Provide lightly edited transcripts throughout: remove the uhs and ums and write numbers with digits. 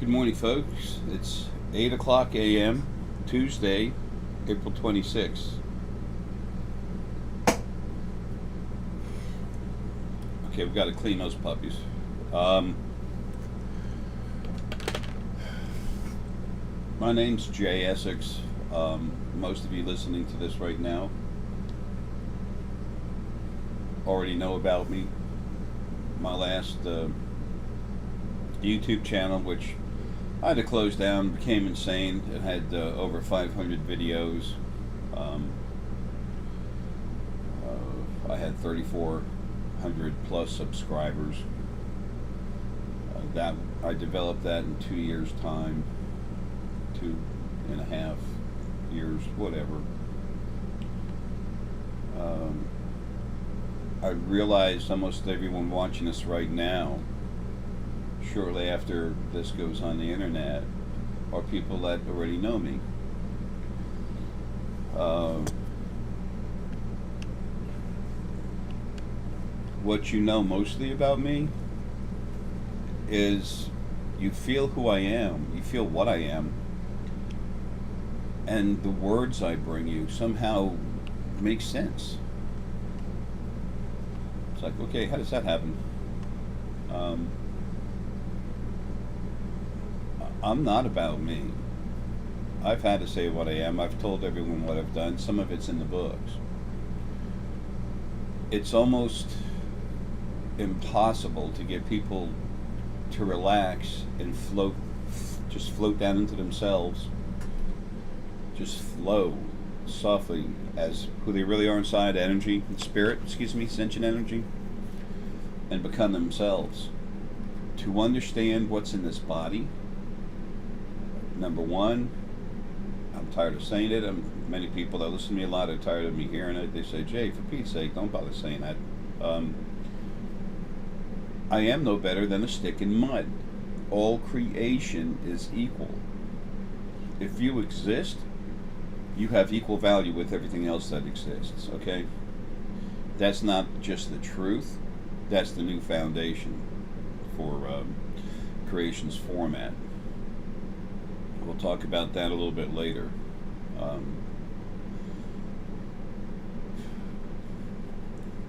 Good morning, folks. It's 8 o'clock a.m., Tuesday, April 26th. Okay, we've got to clean those puppies. My name's Jay Essex. Most of you listening to this right now already know about me. My last YouTube channel, which I had to close down, became insane. It had over 500 videos. I had 3,400 plus subscribers. That I developed that in 2 years' time, 2.5 years, whatever. I realized almost everyone watching us right now, shortly after this goes on the internet, are people that already know me. What you know mostly about me is you feel who I am, you feel what I am, and the words I bring you somehow make sense. It's like, okay, how does that happen? I'm not about me. I've had to say what I am. I've told everyone what I've done. Some of it's in the books. It's almost impossible to get people to relax and float, just float down into themselves, just flow softly as who they really are inside, energy, spirit, sentient energy, and become themselves. To understand what's in this body, number one, I'm tired of saying it. Many people that listen to me a lot are tired of me hearing it. They say, Jay, for Pete's sake, don't bother saying that. I am no better than a stick in mud. All creation is equal. If you exist, you have equal value with everything else that exists, okay? That's not just the truth. That's the new foundation for creation's format. We'll talk about that a little bit later.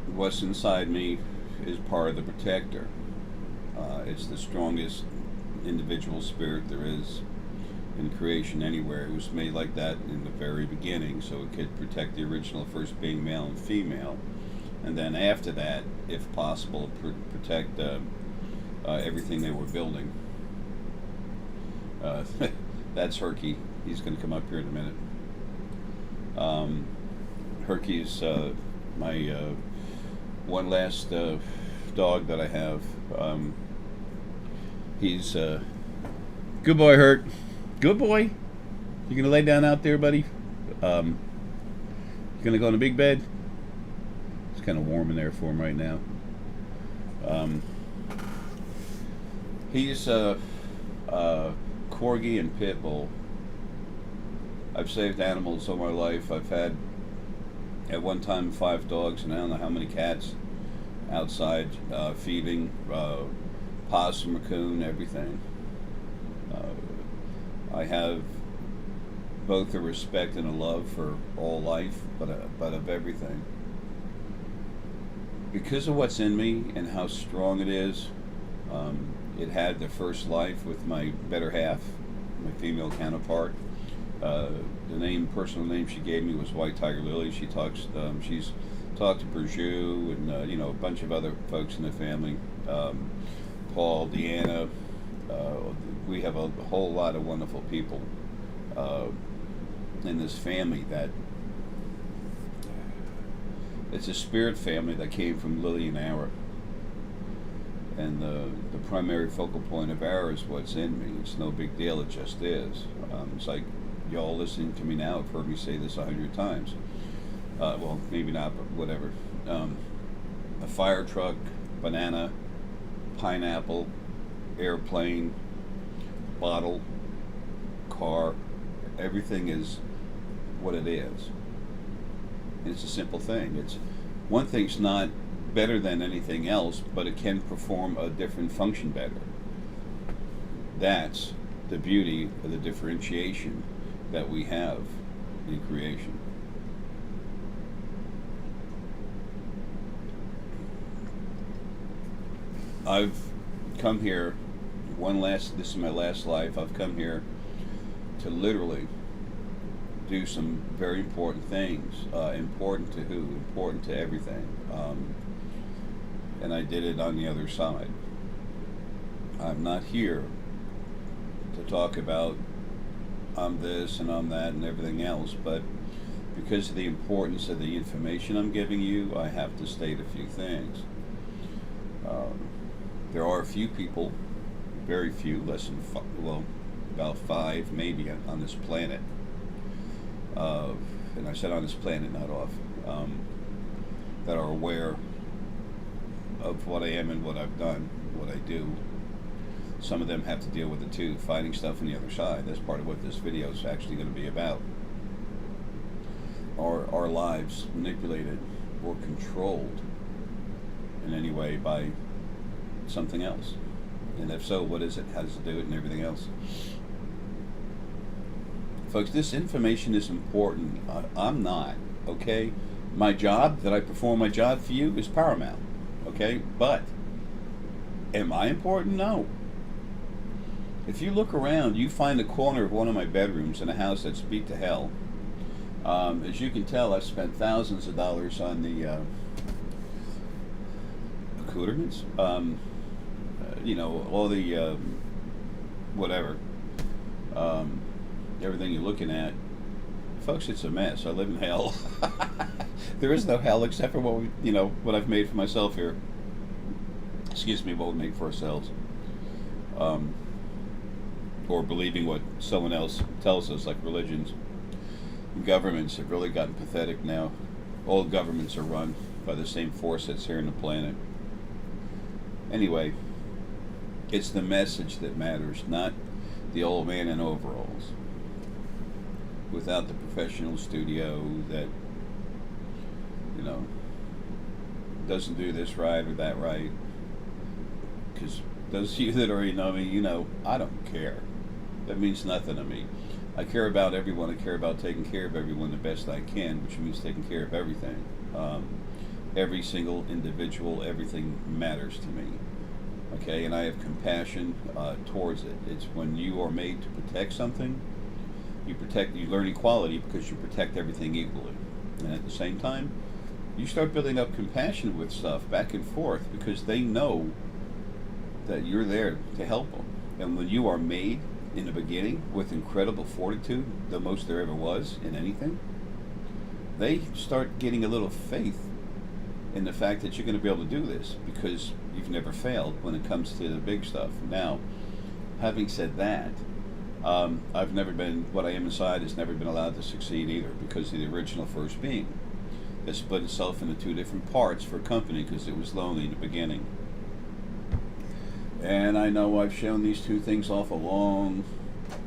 What's inside me is part of the protector. It's the strongest individual spirit there is in creation anywhere. It was made like that in the very beginning, so it could protect the original first being male and female, and then after that, if possible, protect everything they were building. That's Herky. He's going to come up here in a minute. Herky's my one last dog that I have. He's good boy, Herc. Good boy. You gonna lay down out there, buddy? You gonna go in a big bed? It's kind of warm in there for him right now. He's Corgi and Pit Bull. I've saved animals all my life. I've had at one time 5 dogs and I don't know how many cats outside feeding, possum, raccoon, everything. I have both a respect and a love for all life, but of everything. Because of what's in me and how strong it is, it had the first life with my better half, my female counterpart. The personal name she gave me was White Tiger Lily. She's talked to Berjou and a bunch of other folks in the family. Paul, Deanna. We have a whole lot of wonderful people in this family that it's a spirit family that came from Lily and Ara. And the primary focal point of Ara is what's in me. It's no big deal, it just is. It's like y'all listening to me now have heard me say this 100 times. Well, maybe not, but whatever. A fire truck, banana, pineapple, airplane, bottle, car, everything is what it is. It's a simple thing. It's one thing's not better than anything else, but it can perform a different function better. That's the beauty of the differentiation that we have in creation. I've come here this is my last life. I've come here to literally do some very important things. Important to who? Important to everything. And I did it on the other side. I'm not here to talk about I'm this and I'm that and everything else, but because of the importance of the information I'm giving you, I have to state a few things. There are a few people, very few, less than about 5 maybe on this planet, and I said on this planet, not off, that are aware of what I am and what I've done, what I do. Some of them have to deal with it too, finding stuff on the other side. That's part of what this video is actually going to be about. Are our lives manipulated or controlled in any way by something else? And if so, what is it? How does it do it and everything else? Folks, this information is important. I'm not, okay? My job, that I perform my job for you, is paramount, okay? But am I important? No. If you look around, you find the corner of one of my bedrooms in a house that's beat to hell. As you can tell, I've spent thousands of dollars on the accoutrements. All the whatever. Everything you're looking at. Folks, it's a mess. I live in hell. There is no hell except for what I've made for myself here. Excuse me, what we make for ourselves. Or believing what someone else tells us, like religions. Governments have really gotten pathetic now. All governments are run by the same force that's here on the planet. Anyway, it's the message that matters, not the old man in overalls. Without the professional studio that, doesn't do this right or that right. Because those of you that already know me, I don't care. That means nothing to me. I care about everyone. I care about taking care of everyone the best I can, which means taking care of everything. Every single individual, everything matters to me. Okay, and I have compassion towards it. It's when you are made to protect something, you learn equality because you protect everything equally. And at the same time, you start building up compassion with stuff back and forth because they know that you're there to help them. And when you are made in the beginning with incredible fortitude, the most there ever was in anything, they start getting a little faith in the fact that you're going to be able to do this because you've never failed when it comes to the big stuff. Now, having said that, I've never been, what I am inside has never been allowed to succeed either because of the original first being that split itself into 2 different parts for company because it was lonely in the beginning. And I know I've shown these 2 things off a long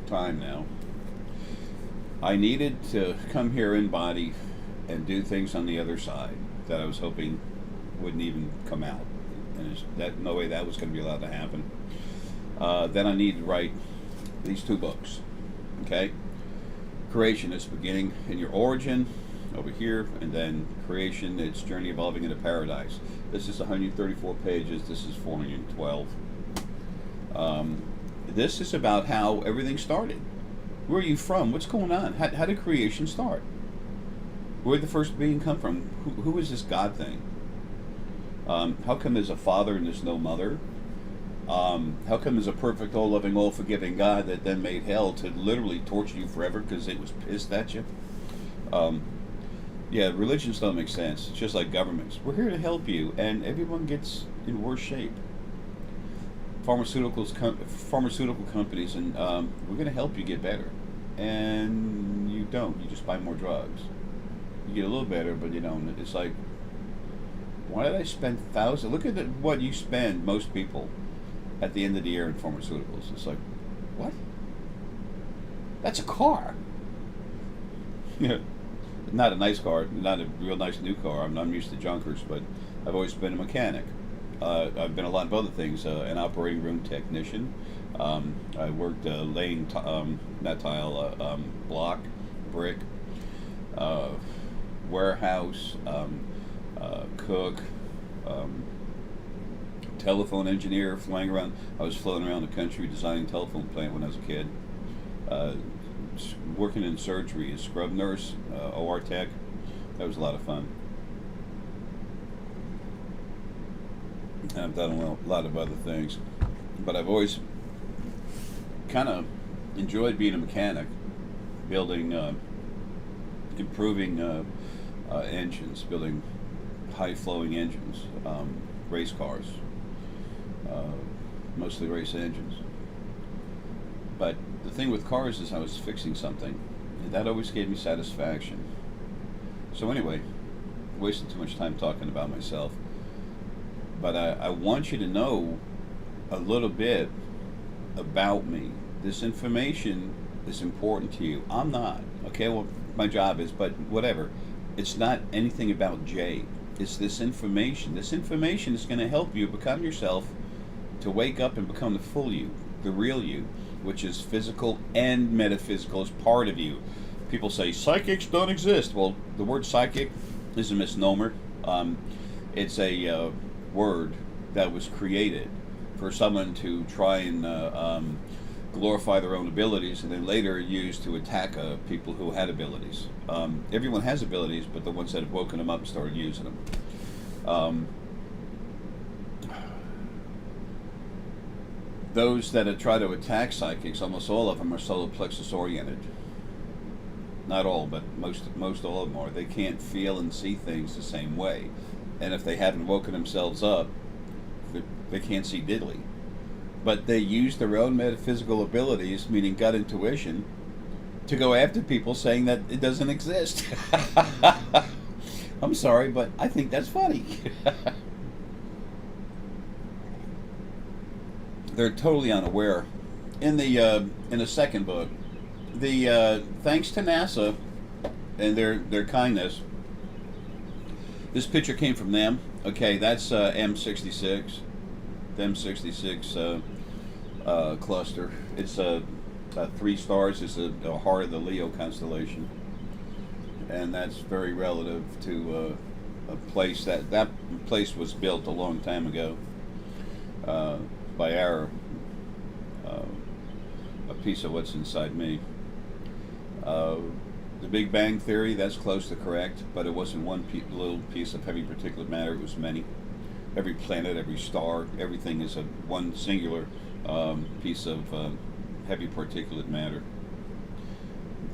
time now. I needed to come here in body and do things on the other side that I was hoping wouldn't even come out. And no way that was going to be allowed to happen. Then I needed to write these 2 books. Okay? Creation, its beginning and your origin over here, and then creation, its journey evolving into paradise. This is 134 pages. This is 412. This is about how everything started. Where are you from? What's going on? How did creation start? Where did the first being come from? Who is this God thing? How come there's a father and there's no mother? How come there's a perfect, all-loving, all-forgiving God that then made hell to literally torture you forever because it was pissed at you? Yeah, religions don't make sense. It's just like governments. We're here to help you, and everyone gets in worse shape. Pharmaceutical companies, and we're going to help you get better. And you don't. You just buy more drugs. You get a little better, but you don't. It's like, why did I spend thousands? Look at what you spend, most people, at the end of the year in pharmaceuticals. It's like, what? That's a car. Yeah. Not a nice car, not a real nice new car. I'm used to junkers, but I've always been a mechanic. I've been a lot of other things, an operating room technician, I worked laying not tile, block, brick, uh, warehouse, cook, um, telephone engineer, flying around. I was floating around the country designing telephone plant when I was a kid. Uh, Working in surgery as scrub nurse, OR tech. That was a lot of fun. And I've done a lot of other things, but I've always kind of enjoyed being a mechanic, building, improving engines, building high flowing engines, race cars, uh, mostly race engines. But the thing with cars is I was fixing something, and that always gave me satisfaction. So anyway, wasted too much time talking about myself. But I want you to know a little bit about me. This information is important to you. I'm not. Okay, well, my job is, but whatever. It's not anything about Jay. It's this information. This information is going to help you become yourself, to wake up and become the full you, the real you, which is physical and metaphysical as part of you. People say psychics don't exist. Well, the word psychic is a misnomer. It's a word that was created for someone to try and glorify their own abilities, and then later used to attack people who had abilities. Everyone has abilities, but the ones that have woken them up and started using them. Those that try to attack psychics, almost all of them are solar plexus oriented. Not all, but most all of them are. They can't feel and see things the same way. And if they haven't woken themselves up, they can't see diddly. But they use their own metaphysical abilities, meaning gut intuition, to go after people saying that it doesn't exist. I'm sorry, but I think that's funny. They're totally unaware. In the second book, the thanks to NASA and their kindness, this picture came from them. Okay, that's M66, the M66 cluster. It's 3 stars. It's the heart of the Leo constellation, and that's very relative to a place that place was built a long time ago by our a piece of what's inside me. The Big Bang Theory, that's close to correct, but it wasn't one little piece of heavy particulate matter, it was many. Every planet, every star, everything is one singular piece of heavy particulate matter.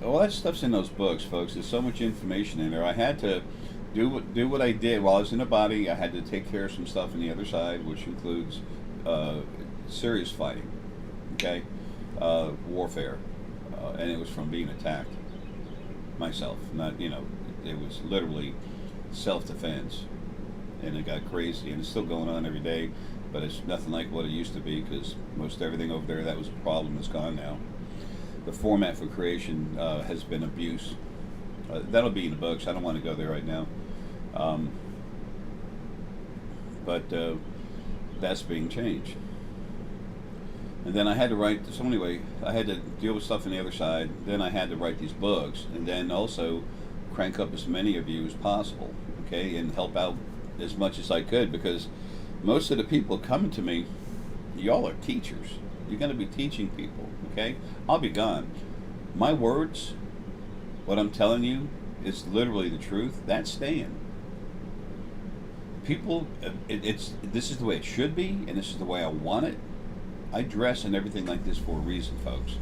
All that stuff's in those books, folks. There's so much information in there. I had to do what I did while I was in the body. I had to take care of some stuff on the other side, which includes serious fighting, okay, warfare, and it was from being attacked myself. Not, it was literally self-defense, and it got crazy, and it's still going on every day, but it's nothing like what it used to be, because most everything over there that was a problem is gone now. The format for creation has been abuse. That'll be in the books. I don't want to go there right now, but that's being changed. And then I had to write, so anyway, I had to deal with stuff on the other side. Then I had to write these books, and then also crank up as many of you as possible, okay, and help out as much as I could, because most of the people coming to me, y'all are teachers. You're going to be teaching people, okay? I'll be gone. My words, what I'm telling you, is literally the truth. That's staying. People, this is the way it should be, and this is the way I want it. I dress and everything like this for a reason, folks.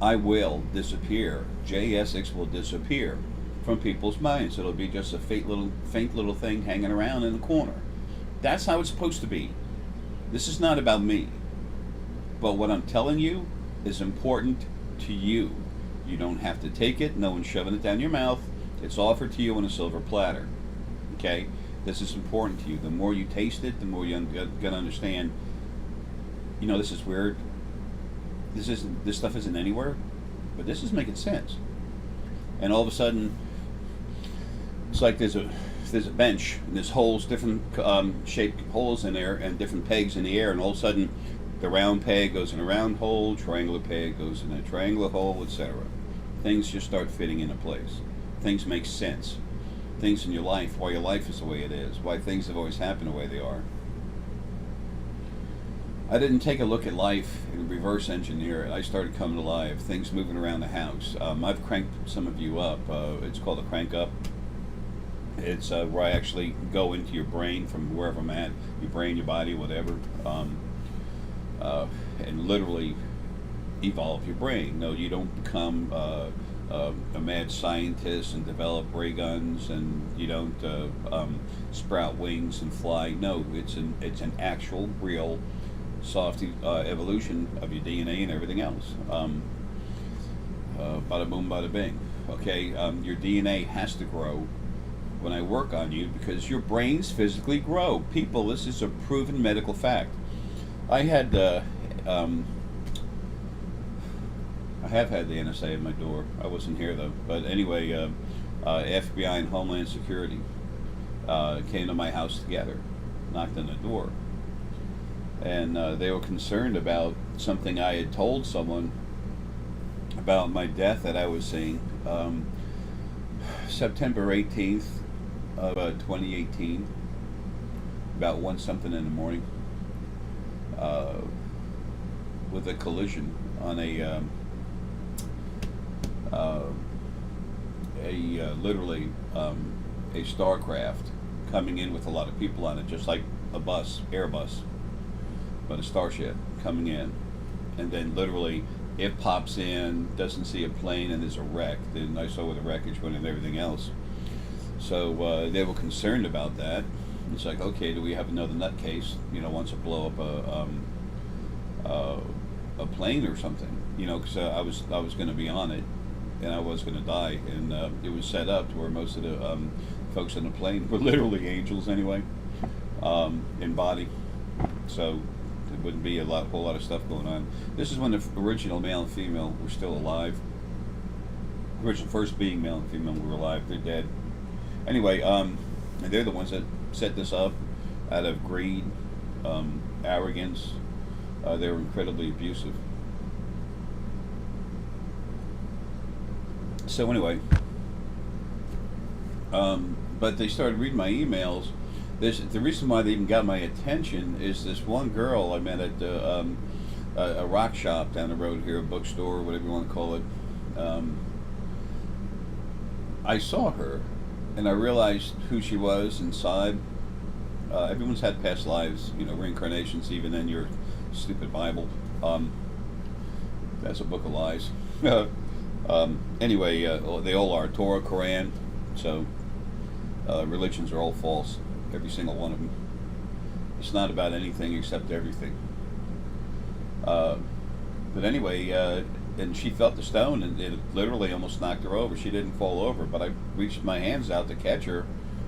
I will disappear. J. Essex will disappear from people's minds. It'll be just a faint little thing hanging around in the corner. That's how it's supposed to be. This is not about me. But what I'm telling you is important to you. You don't have to take it. No one's shoving it down your mouth. It's offered to you on a silver platter. Okay? This is important to you. The more you taste it, the more you're going to understand, this is weird. This stuff isn't anywhere, but this is making sense. And all of a sudden, it's like there's a bench, and there's holes, different shaped holes in there, and different pegs in the air, and all of a sudden, The round peg goes in a round hole, triangular peg goes in a triangular hole, etc. Things just start fitting into place. Things make sense. Things in your life, why your life is the way it is, why things have always happened the way they are. I didn't take a look at life and reverse engineer it. I started coming alive, things moving around the house. I've cranked some of you up. It's called a crank up. It's where I actually go into your brain from wherever I'm at, your brain, your body, whatever, and literally evolve your brain. No, you don't become a mad scientist and develop ray guns, and you don't sprout wings and fly. No, it's an actual, real, soft evolution of your DNA and everything else. Bada boom, bada bing. Okay, your DNA has to grow when I work on you because your brains physically grow. People, this is a proven medical fact. I have had the NSA at my door. I wasn't here though. But anyway, FBI and Homeland Security came to my house together, knocked on the door, and they were concerned about something I had told someone about my death that I was seeing. September 18th of 2018, about 1 something in the morning, with a collision on a literally a starcraft coming in with a lot of people on it, just like a bus, Airbus, but a starship coming in, and then literally it pops in, doesn't see a plane, and there's a wreck. Then I saw where the wreckage went and everything else. So they were concerned about that. It's like, okay, do we have another nutcase? Wants to blow up a plane or something? Because I was going to be on it, and I was going to die, and it was set up to where most of the folks on the plane were literally angels anyway, in body. So there wouldn't be whole lot of stuff going on. This is when the original male and female were still alive. The original first being male and female were alive. They're dead. Anyway, they're the ones that set this up out of greed, arrogance. They were incredibly abusive. So anyway, but they started reading my emails. The reason why they even got my attention is this one girl I met at a rock shop down the road here, a bookstore, whatever you want to call it. I saw her, and I realized who she was inside. Everyone's had past lives, reincarnations, even in your stupid Bible. That's a book of lies. Anyway, they all are. Torah, Quran. So religions are all false. Every single one of them. It's not about anything except everything. But anyway, and she felt the stone, and it literally almost knocked her over. She didn't fall over, but I reached my hands out to catch her.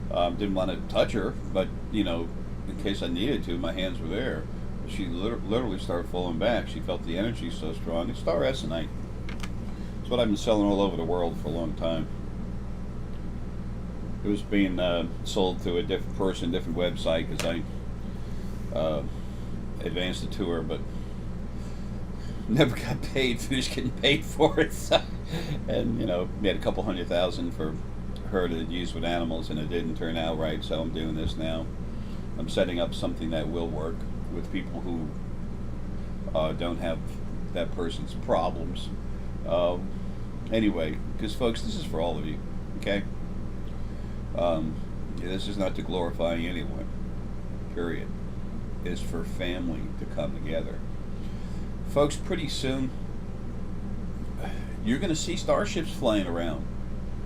Didn't want to touch her, but in case I needed to, my hands were there. She literally started falling back. She felt the energy so strong. It's star Essenite. It's what I've been selling all over the world for a long time. It was being sold through a different person, different website, because I advanced it to her, but never got paid, finished getting paid for it. So, and, we had a couple $100,000 for her to use with animals, and it didn't turn out right, so I'm doing this now. I'm setting up something that will work with people who don't have that person's problems. Anyway, because, folks, this is for all of you, okay? This is not to glorify anyone, period. It's for family to come together. Folks, pretty soon, you're going to see starships flying around.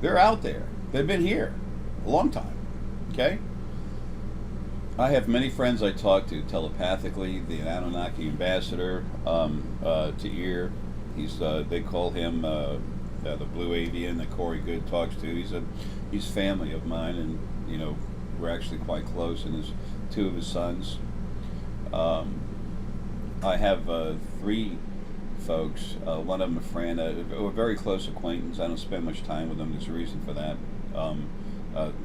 They're out there. They've been here a long time, okay? I have many friends I talk to telepathically. The Anunnaki ambassador, to ear. They call him the Blue Avian that Corey Good talks to. He's family of mine, and we're actually quite close. And there's two of his sons. I have 3 folks. One of them a friend, a very close acquaintance. I don't spend much time with them. There's a reason for that.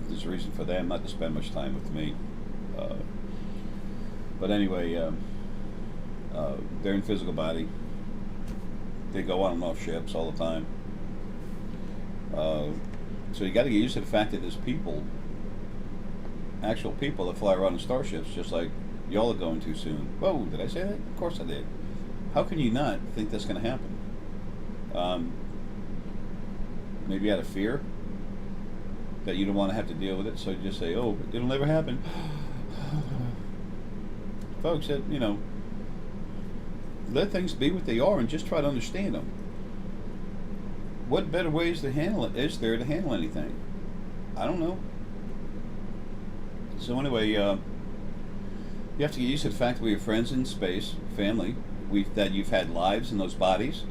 There's a reason for them not to spend much time with me. But anyway, They're in physical body. They go on and off ships all the time. So you got to get used to the fact that there's people, actual people that fly around in starships, just like y'all are going to soon. Whoa, did I say that? Of course I did. How can you not think that's going to happen? Maybe out of fear that you don't want to have to deal with it, so you just say, "Oh, it'll never happen." Folks, let things be what they are and just try to understand them. What better ways to handle it is there to handle anything? I don't know. So anyway, you have to get used to the fact that we have friends in space, family, that you've had lives in those bodies.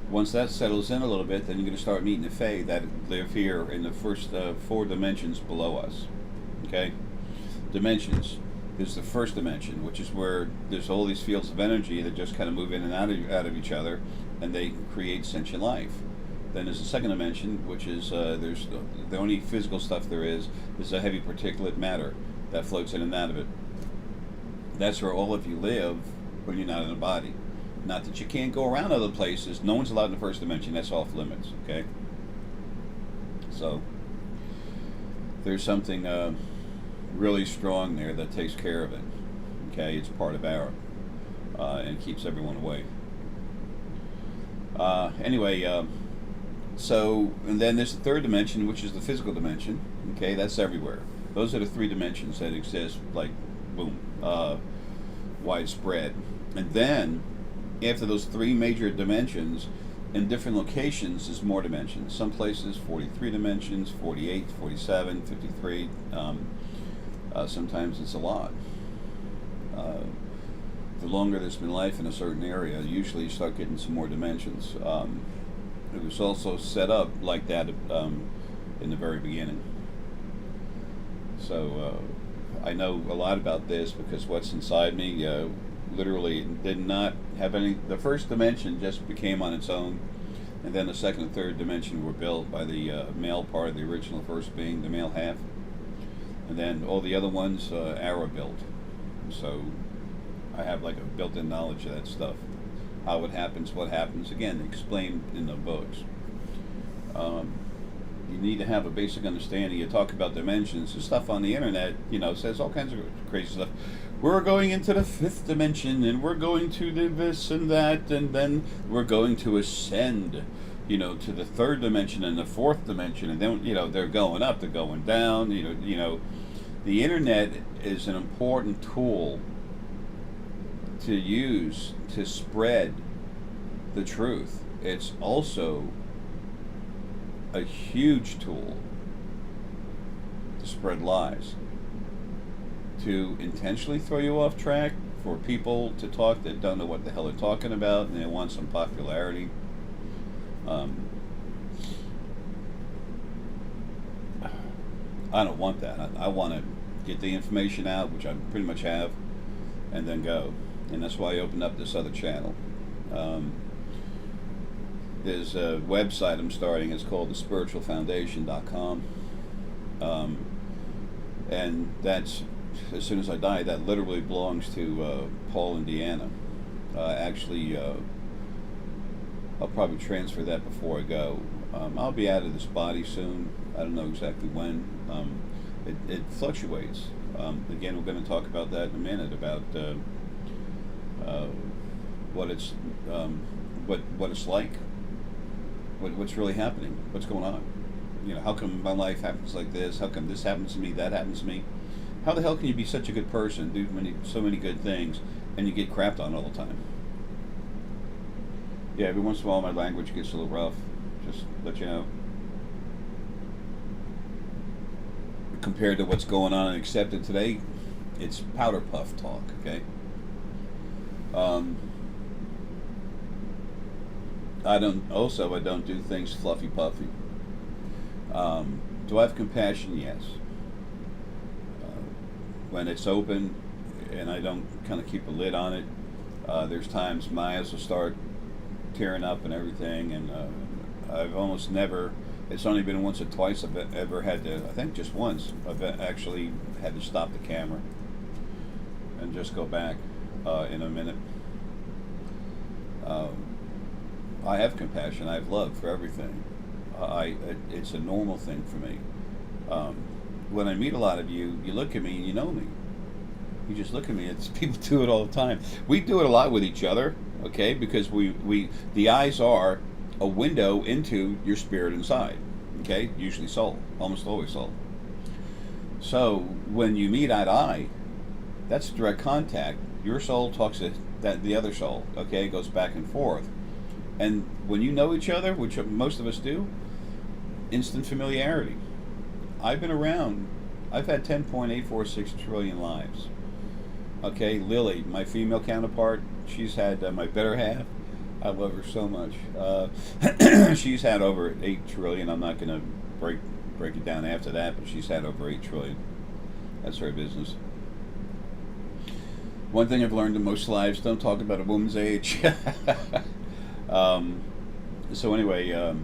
Once that settles in a little bit, then you're going to start meeting the Fae that live here in the first 4 dimensions below us. Okay? Dimensions. There's the first dimension, which is where there's all these fields of energy that just kind of move in and out of each other, and they create sentient life. Then there's the second dimension, which is there's the only physical stuff there is a heavy particulate matter that floats in and out of it. That's where all of you live when you're not in a body. Not that you can't go around other places. No one's allowed in the first dimension. That's off limits. Okay. So there's something really strong there that takes care of it. Okay, it's part of our and keeps everyone away. Anyway. So, and then there's the third dimension, which is the physical dimension. Okay, that's everywhere. Those are the 3 dimensions that exist, like, boom, widespread. And then, after those 3 major dimensions, in different locations, there's more dimensions. Some places, 43 dimensions, 48, 47, 53. Sometimes it's a lot. The longer there's been life in a certain area, usually you start getting some more dimensions. It was also set up like that in the very beginning. So I know a lot about this because what's inside me literally did not have any. The first dimension just became on its own, and then the second and third dimension were built by the male part of the original first being, the male half, and then all the other ones Ara built. So I have like a built-in knowledge of that stuff. How it happens, what happens, again, explained in the books. You need to have a basic understanding. You talk about dimensions. The stuff on the internet, says all kinds of crazy stuff. We're going into the 5th dimension, and we're going to do this and that, and then we're going to ascend, to the 3rd dimension and the 4th dimension, and then, they're going up, they're going down, The internet is an important tool to use to spread the truth. It's also a huge tool to spread lies, to intentionally throw you off track, for people to talk that don't know what the hell they're talking about and they want some popularity. I don't want that. I want to get the information out, which I pretty much have, and then go. And that's why I opened up this other channel. There's a website I'm starting. It's called thespiritualfoundation.com. And that's, as soon as I die, that literally belongs to Paul and Deanna. Actually, I'll probably transfer that before I go. I'll be out of this body soon. I don't know exactly when. It fluctuates. Again, we're going to talk about that in a minute, about what it's like, what's really happening, what's going on. How come my life happens like this? How come this happens to me, that happens to me? How the hell can you be such a good person, do so many good things, and you get crapped on all the time? Yeah, every once in a while my language gets a little rough, just to let you know. Compared to what's going on and accepted today, it's powder puff talk, okay? I don't do things fluffy puffy. Do I have compassion? Yes. When it's open and I don't kind of keep a lid on it, there's times my eyes will start tearing up and everything, and I've almost never, it's only been once or twice I've ever had to, I think just once, I've actually had to stop the camera and just go back in a minute I have compassion. I have love for everything. It's a normal thing for me. Um, when I meet a lot of you, you look at me and you know me. You just look at me. It's people do it all the time. We do it a lot with each other, okay? Because we the eyes are a window into your spirit inside, okay? Usually soul, almost always soul. So when you meet eye to eye, that's direct contact. Your soul talks to that the other soul, okay? It goes back and forth. And when you know each other, which most of us do, instant familiarity. I've been around. I've had 10.846 trillion lives. Okay, Lily, my female counterpart, she's had my better half. I love her so much. She's had over 8 trillion. I'm not going to break it down after that, but she's had over 8 trillion. That's her business. One thing I've learned in most lives: don't talk about a woman's age. So anyway,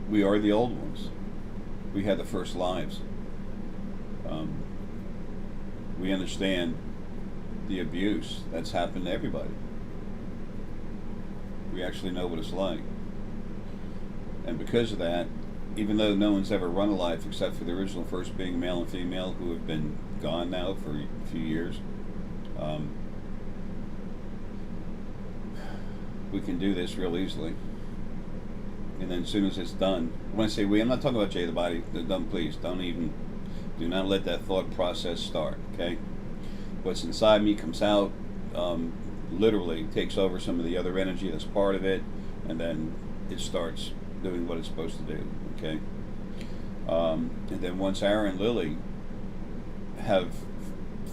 we are the old ones. We had the first lives. We understand the abuse that's happened to everybody. We actually know what it's like. And because of that, even though no one's ever run a life except for the original first being male and female who have been gone now for a few years, we can do this real easily. And then as soon as it's done, when I say we, I'm not talking about Jay the body. Please, do not let that thought process start, okay? What's inside me comes out, literally takes over some of the other energy that's part of it, and then it starts doing what it's supposed to do, okay? And then once Aaron and Lily have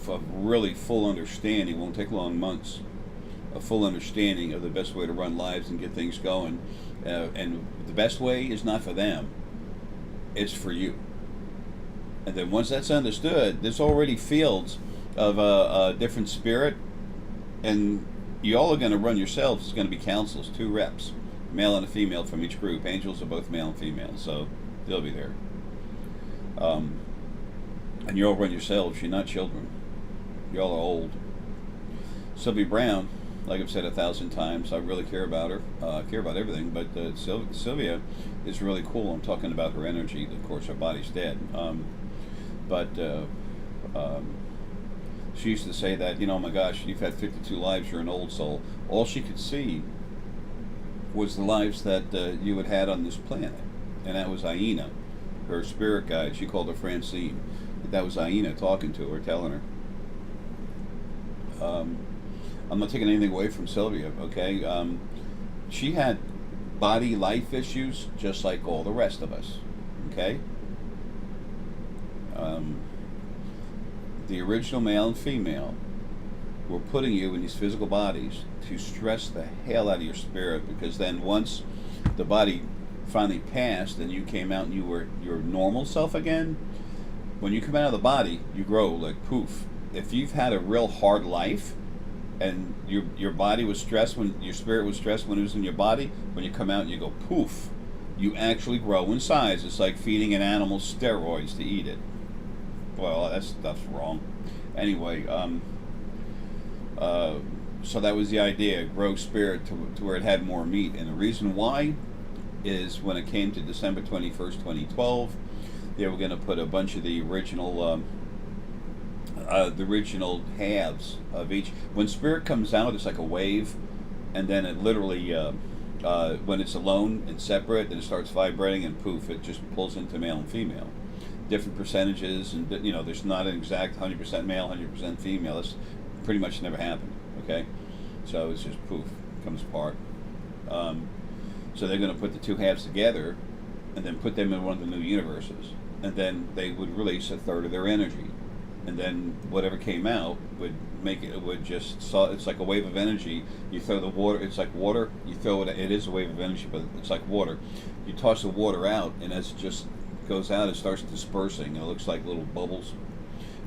a really full understanding, won't take long, months, a full understanding of the best way to run lives and get things going. And the best way is not for them, it's for you. And then once that's understood, there's already fields of a different spirit, and you all are going to run yourselves. It's going to be councils, 2 reps, male and a female from each group. Angels are both male and female, so they'll be there. And you all run yourselves. You're not children. You all are old. Sylvia Brown, like I've said 1,000 times, I really care about her. Care about everything, but Sylvia is really cool. I'm talking about her energy. Of course, her body's dead. But she used to say that, oh my gosh, you've had 52 lives, you're an old soul. All she could see was the lives that you had had on this planet. And that was Aina, her spirit guide. She called her Francine. That was Aina talking to her, telling her. I'm not taking anything away from Sylvia, okay? She had body life issues just like all the rest of us, okay? The original male and female were putting you in these physical bodies to stress the hell out of your spirit, because then once the body finally passed and you came out and you were your normal self again, when you come out of the body, you grow like poof. If you've had a real hard life and your body was stressed, when your spirit was stressed when it was in your body, when you come out and you go poof, you actually grow in size. It's like feeding an animal steroids to eat it. Well, that stuff's wrong. Anyway, so that was the idea, grow spirit to where it had more meat. And the reason why is when it came to December 21st, 2012, they were going to put a bunch of the original halves of each. When spirit comes out, it's like a wave, and then it literally, when it's alone and separate, then it starts vibrating, and poof, it just pulls into male and female. Different percentages, and there's not an exact 100% male, 100% female. That's pretty much never happened. Okay, so it's just poof, comes apart. So they're going to put the 2 halves together, and then put them in one of the new universes, and then they would release 1/3 of their energy, and then whatever came out would make it. It would just it's like a wave of energy. You throw the water. It's like water. You throw it. It is a wave of energy, but it's like water. You toss the water out, and as it just goes out, it starts dispersing. It looks like little bubbles,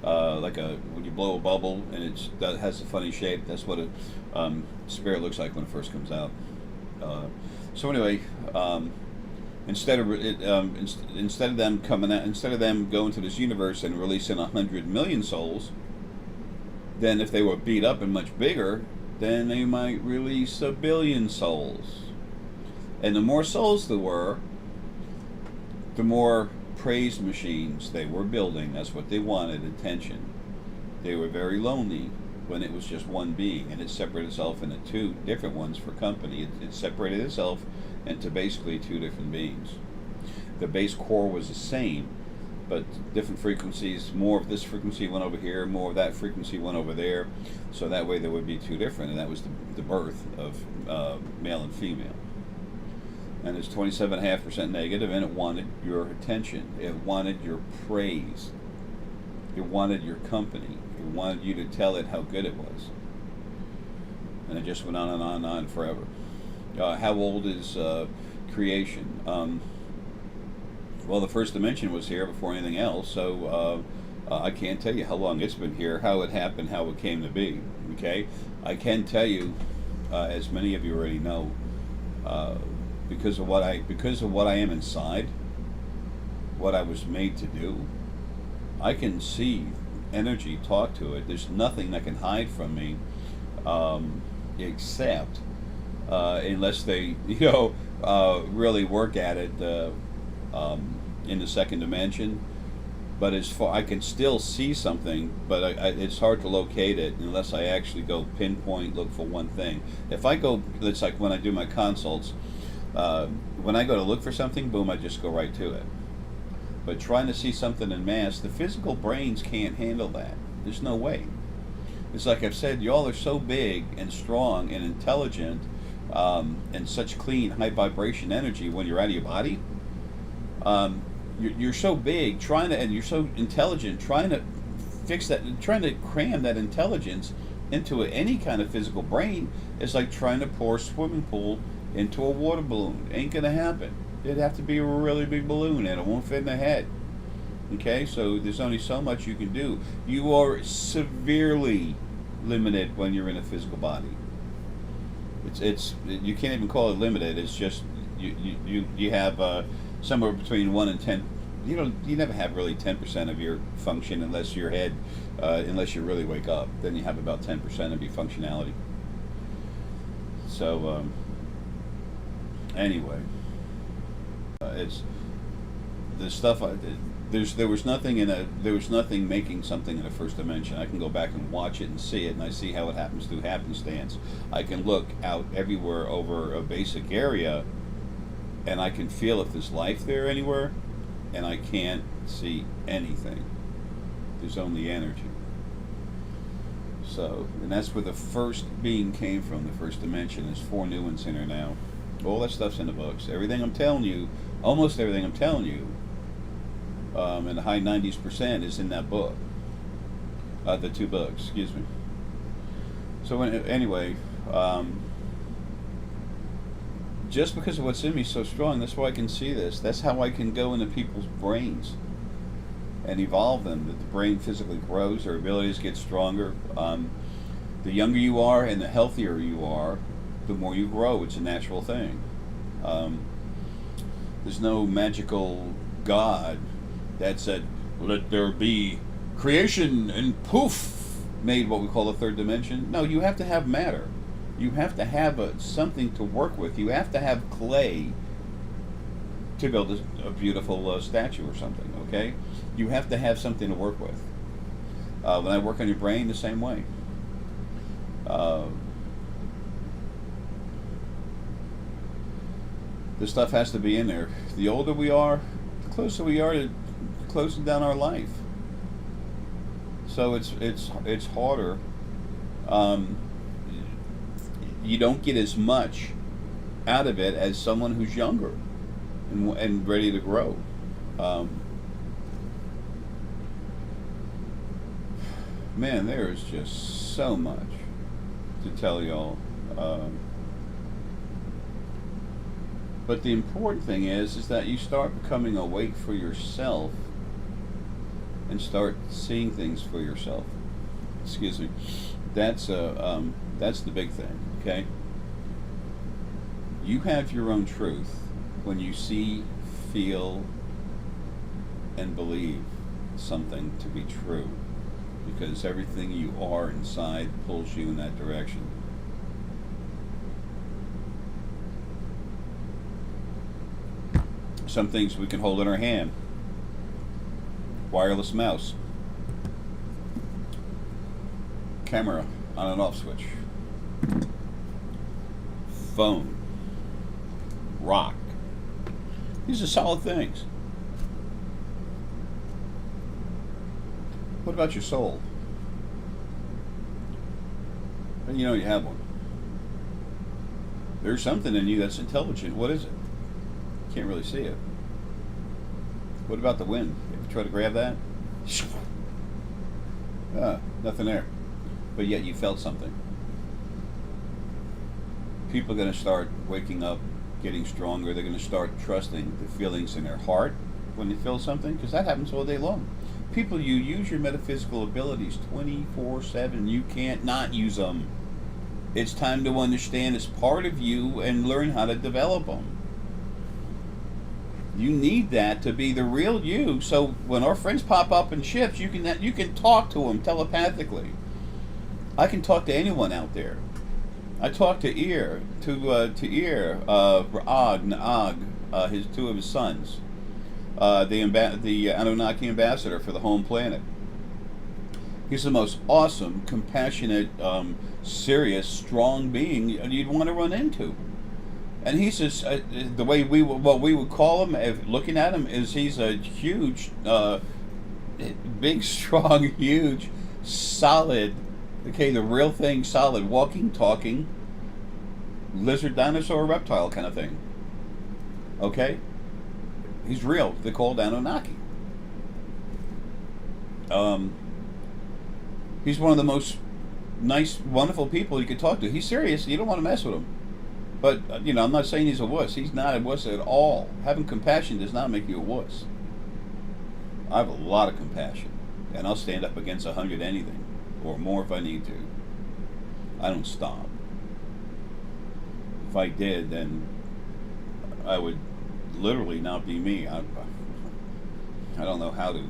like when you blow a bubble, and that has a funny shape. That's what a spirit looks like when it first comes out. So anyway, instead of them coming out, instead of them going to this universe and releasing 100 million souls, then if they were beat up and much bigger, then they might release 1 billion souls. And the more souls there were, the more praise machines they were building. That's what they wanted, attention. They were very lonely when it was just one being, and it separated itself into 2 different ones for company. It separated itself into basically 2 different beings. The base core was the same, but different frequencies. More of this frequency went over here, more of that frequency went over there, so that way there would be 2 different, and that was the birth of male and female. And it's 27.5% negative, and it wanted your attention. It wanted your praise. It wanted your company. It wanted you to tell it how good it was. And it just went on and on and on forever. How old is creation? Well, the first dimension was here before anything else, so I can't tell you how long it's been here, how it happened, how it came to be. Okay, I can tell you, as many of you already know, because of what I am inside, what I was made to do. I can see energy, talk to it. There's nothing that can hide from me, except unless they, really work at it in the second dimension. But as far, I can still see something, but it's hard to locate it unless I actually go pinpoint, look for one thing. If I go, it's like when I do my consults. When I go to look for something, boom, I just go right to it. But trying to see something in mass, the physical brains can't handle that. There's no way. It's like I've said, y'all are so big and strong and intelligent, and such clean, high vibration energy when you're out of your body. You're so big, and you're so intelligent, trying to fix that, trying to cram that intelligence into any kind of physical brain is like trying to pour a swimming pool into a water balloon. It ain't gonna happen. It'd have to be a really big balloon, and it won't fit in the head. Okay, so there's only so much you can do. You are severely limited when you're in a physical body. It's you can't even call it limited. It's just you have somewhere between 1 and 10. You never have really 10% of your function unless your head, unless you really wake up. Then you have about 10% of your functionality. So anyway, it's the stuff I did. There was nothing making something in the first dimension. I can go back and watch it and see it, and I see how it happens through happenstance. I can look out everywhere over a basic area, and I can feel if there's life there anywhere, and I can't see anything. There's only energy. So, and that's where the first being came from, the first dimension. There's 4 new ones in there now. All that stuff's in the books. Everything I'm telling you, almost everything I'm telling you, in the high 90s% is in that book. The 2 books, excuse me. So anyway, just because of what's in me so strong, that's why I can see this. That's how I can go into people's brains and evolve them. That the brain physically grows, their abilities get stronger. The younger you are and the healthier you are, the more you grow. It's a natural thing. There's no magical God that said, let there be creation, and poof, made what we call the third dimension. No, you have to have matter. You have to have something to work with. You have to have clay to build a beautiful statue or something, okay? You have to have something to work with. When I work on your brain, the same way. This stuff has to be in there. The older we are, the closer we are to closing down our life. So it's harder. You don't get as much out of it as someone who's younger and ready to grow. Man, there is just so much to tell y'all. But the important thing is that you start becoming awake for yourself and start seeing things for yourself. Excuse me. That's the big thing. Okay. You have your own truth when you see, feel, and believe something to be true, because everything you are inside pulls you in that direction. Some things we can hold in our hand. Wireless mouse. Camera on and off switch. Phone. Rock. These are solid things. What about your soul? And you know you have one. There's something in you that's intelligent. What is it? Can't really see it. What about the wind? You ever try to grab that? Nothing there. But yet you felt something. People are going to start waking up, getting stronger. They're going to start trusting the feelings in their heart when they feel something, because that happens all day long. People, you use your metaphysical abilities 24/7. You can't not use them. It's time to understand it's part of you and learn how to develop them. You need that to be the real you. So when our friends pop up in ships, you can talk to them telepathically. I can talk to anyone out there. I talk to Ear, Naag, his two of his sons, the Anunnaki ambassador for the home planet. He's the most awesome, compassionate, serious, strong being you'd want to run into. And he's just the way what we would call him, if looking at him, is he's a huge, big, strong, huge, solid. Okay, the real thing, solid, walking, talking, lizard, dinosaur, reptile kind of thing. Okay, he's real. They're called Anunnaki. He's one of the most nice, wonderful people you could talk to. He's serious. You don't want to mess with him. But, I'm not saying he's a wuss. He's not a wuss at all. Having compassion does not make you a wuss. I have a lot of compassion. And I'll stand up against 100 anything. Or more if I need to. I don't stop. If I did, then I would literally not be me. I don't know how to.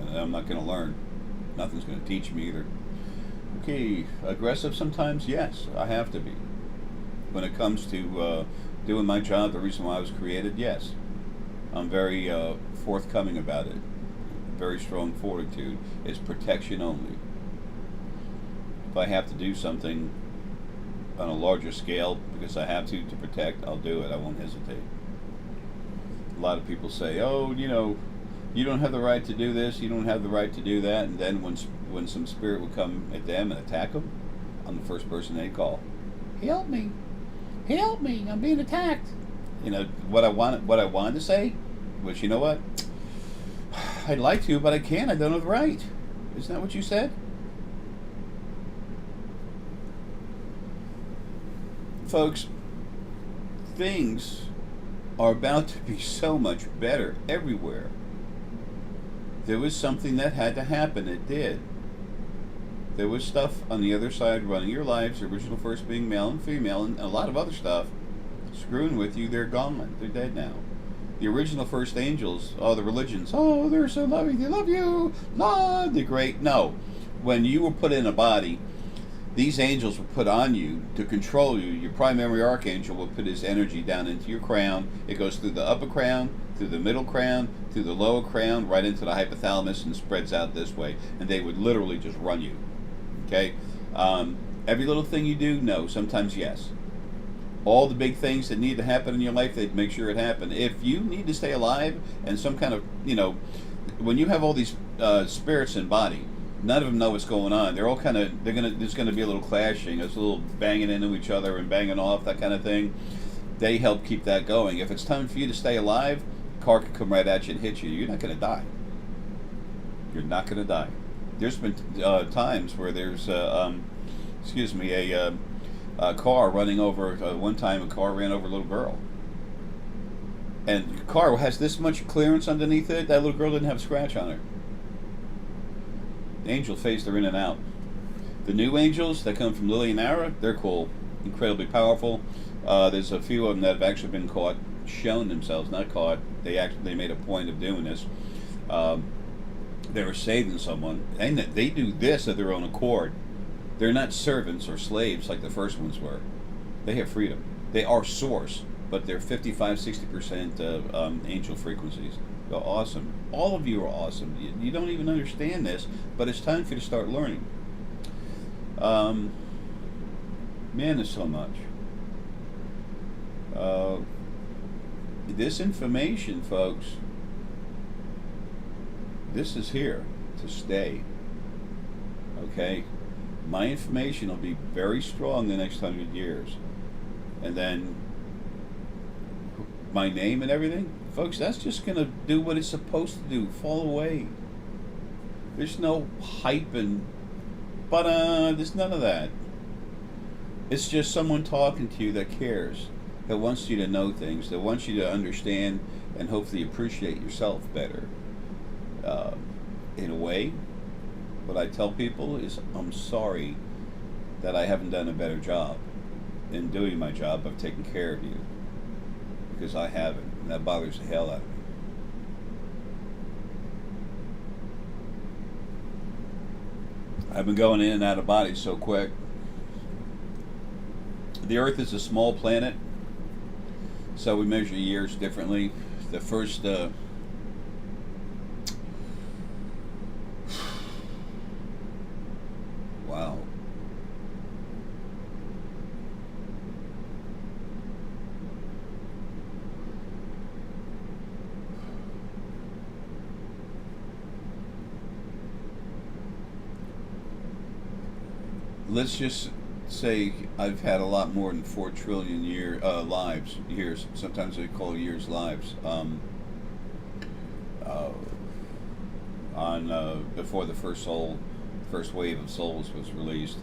And I'm not going to learn. Nothing's going to teach me either. Okay, aggressive sometimes? Yes, I have to be. When it comes to doing my job, the reason why I was created, yes. I'm very forthcoming about it. Very strong fortitude. It's protection only. If I have to do something on a larger scale because I have to protect, I'll do it. I won't hesitate. A lot of people say, oh, you don't have the right to do this, you don't have the right to do that, and then when some spirit would come at them and attack them, I'm the first person they call. Help me. Help me, I'm being attacked. What I wanted to say was, you know what? I'd like to, but I can't. I don't have the right. Isn't that what you said? Folks, things are about to be so much better everywhere. There was something that had to happen. It did. There was stuff on the other side running your lives, the original first being male and female, and a lot of other stuff screwing with you. They're gone. They're dead now. The original first angels, the religions, they're so loving, they love you, Lord, they're great. No. When you were put in a body, these angels were put on you to control you. Your primary archangel will put his energy down into your crown. It goes through the upper crown, through the middle crown, through the lower crown, right into the hypothalamus, and spreads out this way. And they would literally just run you. Okay? Every little thing you do, no. Sometimes, yes. All the big things that need to happen in your life, they'd make sure it happened. If you need to stay alive and some kind of, when you have all these spirits in body, none of them know what's going on. They're all there's going to be a little clashing, there's a little banging into each other and banging off, that kind of thing. They help keep that going. If it's time for you to stay alive, a car could come right at you and hit you. You're not going to die. You're not going to die. There's been times where there's, a car running over, one time a car ran over a little girl. And the car has this much clearance underneath it, that little girl didn't have a scratch on her. The angel phased her in and out. The new angels that come from Lily and Ara, they're cool, incredibly powerful. There's a few of them that have actually been caught, shown themselves, not caught. They made a point of doing this. They were saving someone, and they do this of their own accord. They're not servants or slaves like the first ones were. They have freedom. They are source. but they're 55-60% angel frequencies. They're awesome. All of you are awesome. You don't even understand this, but it's time for you to start learning. Man, there's so much. This information, folks, this is here to stay. Okay? My information will be very strong the next 100 years. And then my name and everything, folks, that's just going to do what it's supposed to do, fall away. There's no hype and there's none of that. It's just someone talking to you that cares, that wants you to know things, that wants you to understand and hopefully appreciate yourself better. In a way, what I tell people is, I'm sorry that I haven't done a better job in doing my job of taking care of you, because I haven't, and that bothers the hell out of me. I've been going in and out of bodies so quick. The Earth is a small planet, so we measure years differently. The first wow. Let's just say I've had a lot more than 4 trillion years. Sometimes they call years lives. Before the first wave of souls was released,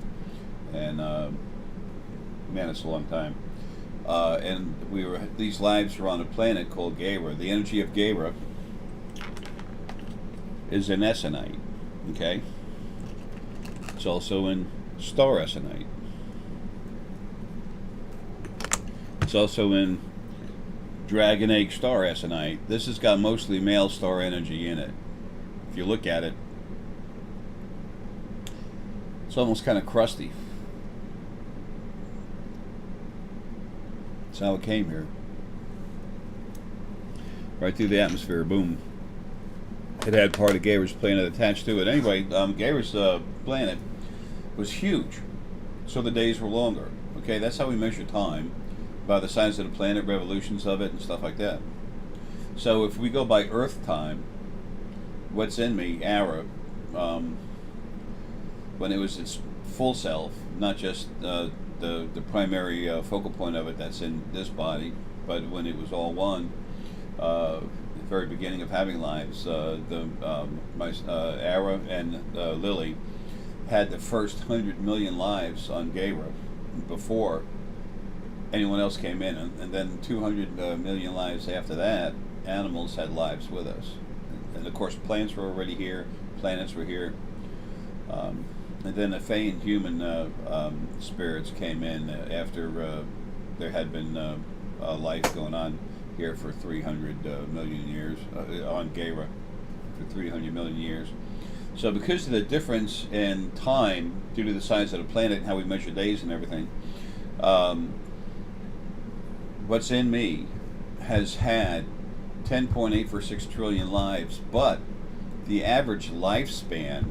and man, it's a long time. And these lives were on a planet called Gaira. The energy of Gaira is in Essenite. Okay, it's also in Star Essenite. It's also in Dragon Egg Star Essenite. This has got mostly male star energy in it. If you look at it, it's almost kind of crusty. That's how it came here. Right through the atmosphere, boom. It had part of Gaira's planet attached to it. Anyway, Gaira's planet was huge, so the days were longer. Okay, that's how we measure time, by the size of the planet, revolutions of it, and stuff like that. So if we go by Earth time, what's in me, Ara, when it was its full self, not just the primary focal point of it that's in this body, but when it was all one, the very beginning of having lives, Ara and Lily had the first 100 million lives on Gaira before anyone else came in, and then 200 million lives after that, animals had lives with us. And of course, plants were already here, planets were here. And then the Fae and human spirits came in after there had been life going on here for 300 million years, on Gaira for 300 million years. So because of the difference in time, due to the size of the planet and how we measure days and everything, what's in me has had 10.846 trillion lives, but the average lifespan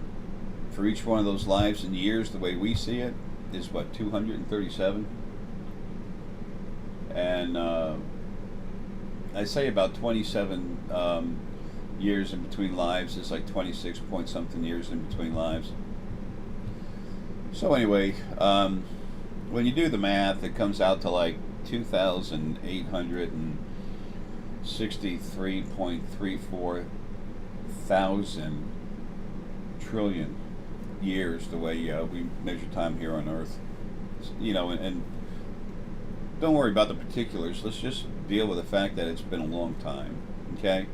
for each one of those lives in years, the way we see it, is what, 237? And I say about 27 years in between lives. Is like 26 point something years in between lives. So anyway, when you do the math, it comes out to like 2,863.34 thousand trillion years, the way we measure time here on Earth. You know, and don't worry about the particulars. Let's just deal with the fact that it's been a long time. Okay.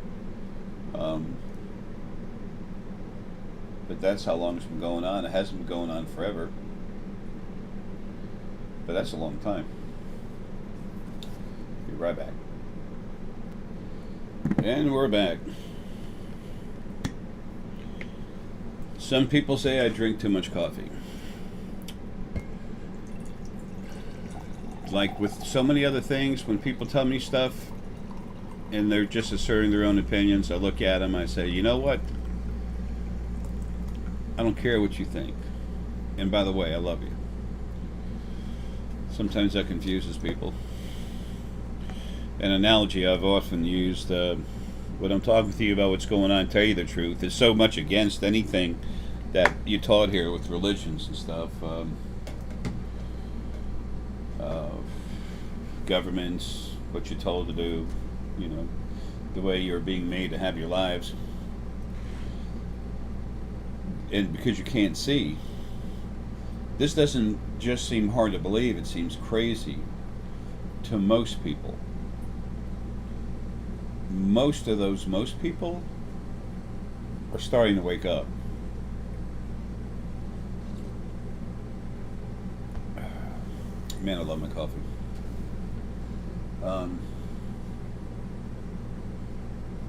But that's how long it's been going on. It hasn't been going on forever, but that's a long time. Be right back. And we're back. Some people say I drink too much coffee. like with so many other things, when people tell me stuff and they're just asserting their own opinions, I look at them, I say, you know what? I don't care what you think. And by the way, I love you. Sometimes that confuses people. An analogy I've often used, when I'm talking to you about what's going on, tell you the truth, is so much against anything that you taught here with religions and stuff. Governments, what you're told to do, you know, the way you're being made to have your lives. And because you can't see, this doesn't just seem hard to believe, it seems crazy to most people. Most of those most people are starting to wake up. Man, I love my coffee.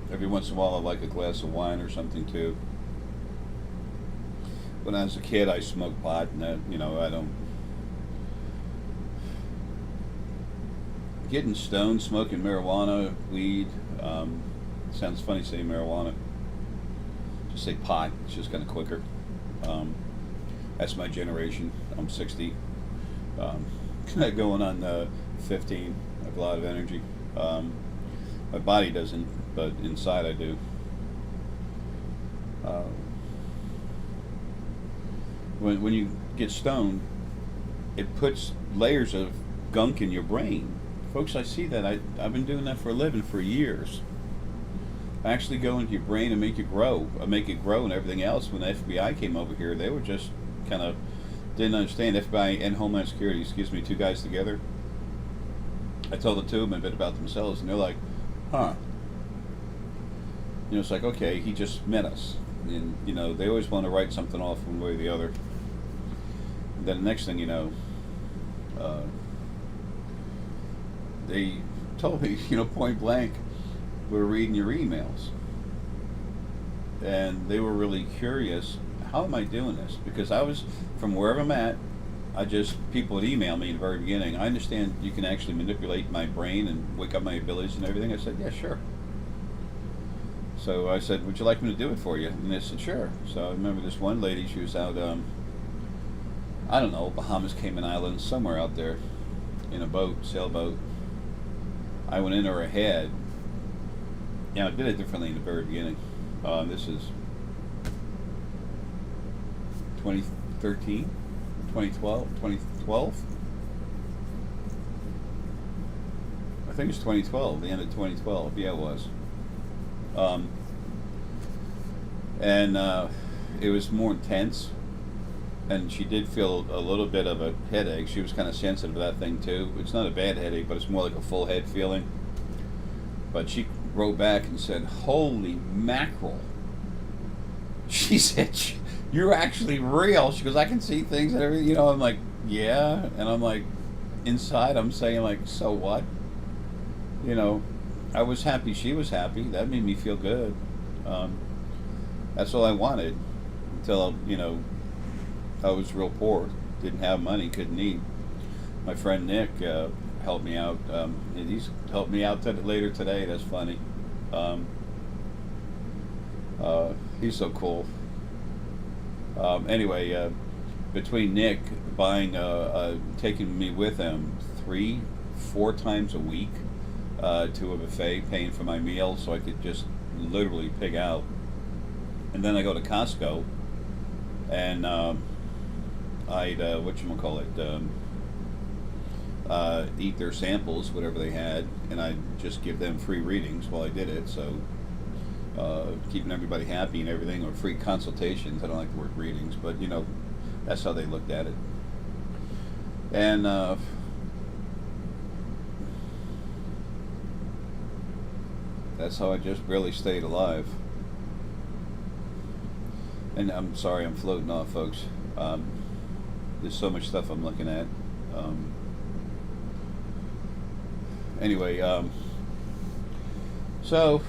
Every once in a while I like a glass of wine or something too. When I was a kid I smoked pot, and that, you know, I don't... Getting stoned, smoking marijuana, weed, sounds funny saying marijuana. Just say pot, it's just kind of quicker. That's my generation. I'm 60. Going on 15. I have a lot of energy. My body doesn't, but inside I do. When you get stoned, it puts layers of gunk in your brain. Folks, I see that. I've been doing that for a living for years. I actually go into your brain and make it grow. Make it grow and everything else. When the FBI came over here, they were just kind of didn't understand. FBI and Homeland Security, excuse me, two guys together. I told the two of them a bit about themselves, and they're like, huh. You know, it's like, okay, he just met us. And, you know, they always want to write something off one way or the other. And then the next thing you know, they told me, you know, point blank, we're reading your emails. And they were really curious, how am I doing this? Because I was, from wherever I'm at, people would email me in the very beginning. I understand you can actually manipulate my brain and wake up my abilities and everything. I said, yeah, sure. So I said, would you like me to do it for you? And they said, sure. So I remember this one lady, she was out, I don't know, Bahamas, Cayman Islands, somewhere out there in a boat, sailboat. I went into her head. You know, I did it differently in the very beginning. This is 2013, 2012. I think it's 2012, the end of 2012. Yeah, it was. And it was more intense, and she did feel a little bit of a headache. She was kind of sensitive to that thing too. It's not a bad headache, but it's more like a full head feeling. But she wrote back and said, holy mackerel. She said, you're actually real. She goes, I can see things and everything. You know, I'm like, yeah. And I'm like, inside I'm saying, like, so what? You know, I was happy she was happy. That made me feel good. That's all I wanted until, you know, I was real poor. Didn't have money, couldn't eat. My friend Nick helped me out. He's helped me out later today. That's funny. He's so cool. Anyway, between Nick buying, taking me with him 3-4 times a week to a buffet, paying for my meal so I could just literally pig out. And then I go to Costco and I'd, eat their samples, whatever they had, and I'd just give them free readings while I did it. So keeping everybody happy and everything, or free consultations. I don't like the word readings, but you know, that's how they looked at it. And that's how I just barely stayed alive. And I'm sorry, I'm floating off, folks. There's so much stuff I'm looking at. Anyway, so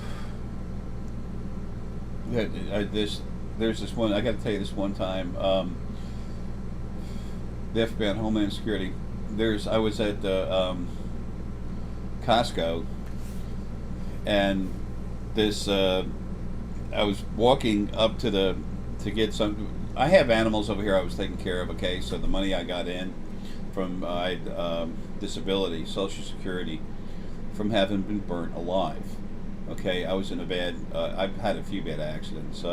yeah, there's this one. I got to tell you this one time. The FBI, Homeland Security, I was at Costco, and this I was walking up to get some. I have animals over here I was taking care of. Okay, so the money I got in from I had disability, Social Security, from having been burnt alive. Okay, I was in a bad. I've had a few bad accidents.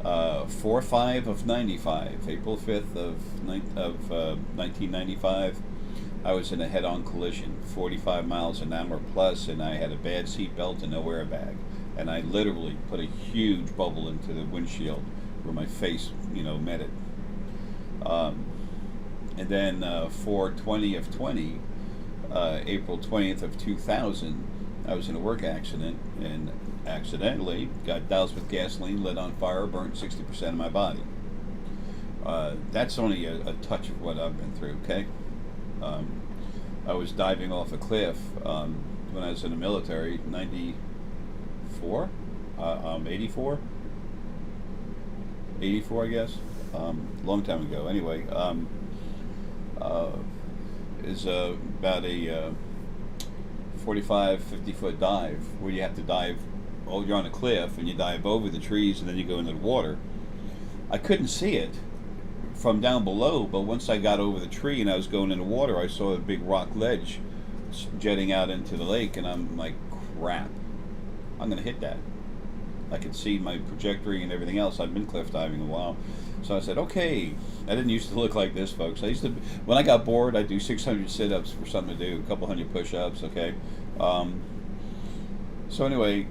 4/5 of '95, April 5th of 1995. I was in a head-on collision, 45 miles an hour plus, and I had a bad seatbelt and no airbag. And I literally put a huge bubble into the windshield where my face, met it. Um, and then 4/20 of 20, April 20th of 2000, I was in a work accident and accidentally got doused with gasoline, lit on fire, burnt 60% of my body. That's only a touch of what I've been through, okay? I was diving off a cliff when I was in the military, 94, 84, 84, I guess, long time ago. Anyway, uh, is about a 45, 50-foot dive where you have to dive. Oh, you're on a cliff and you dive over the trees and then you go into the water. I couldn't see it from down below, but once I got over the tree and I was going in the water, I saw a big rock ledge jetting out into the lake, and I'm like, crap, I'm going to hit that. I could see my trajectory and everything else. I've been cliff diving a while. So I said, okay. I didn't used to look like this, folks. When I got bored, I'd do 600 sit-ups for something to do, a couple hundred push-ups, okay? So anyway,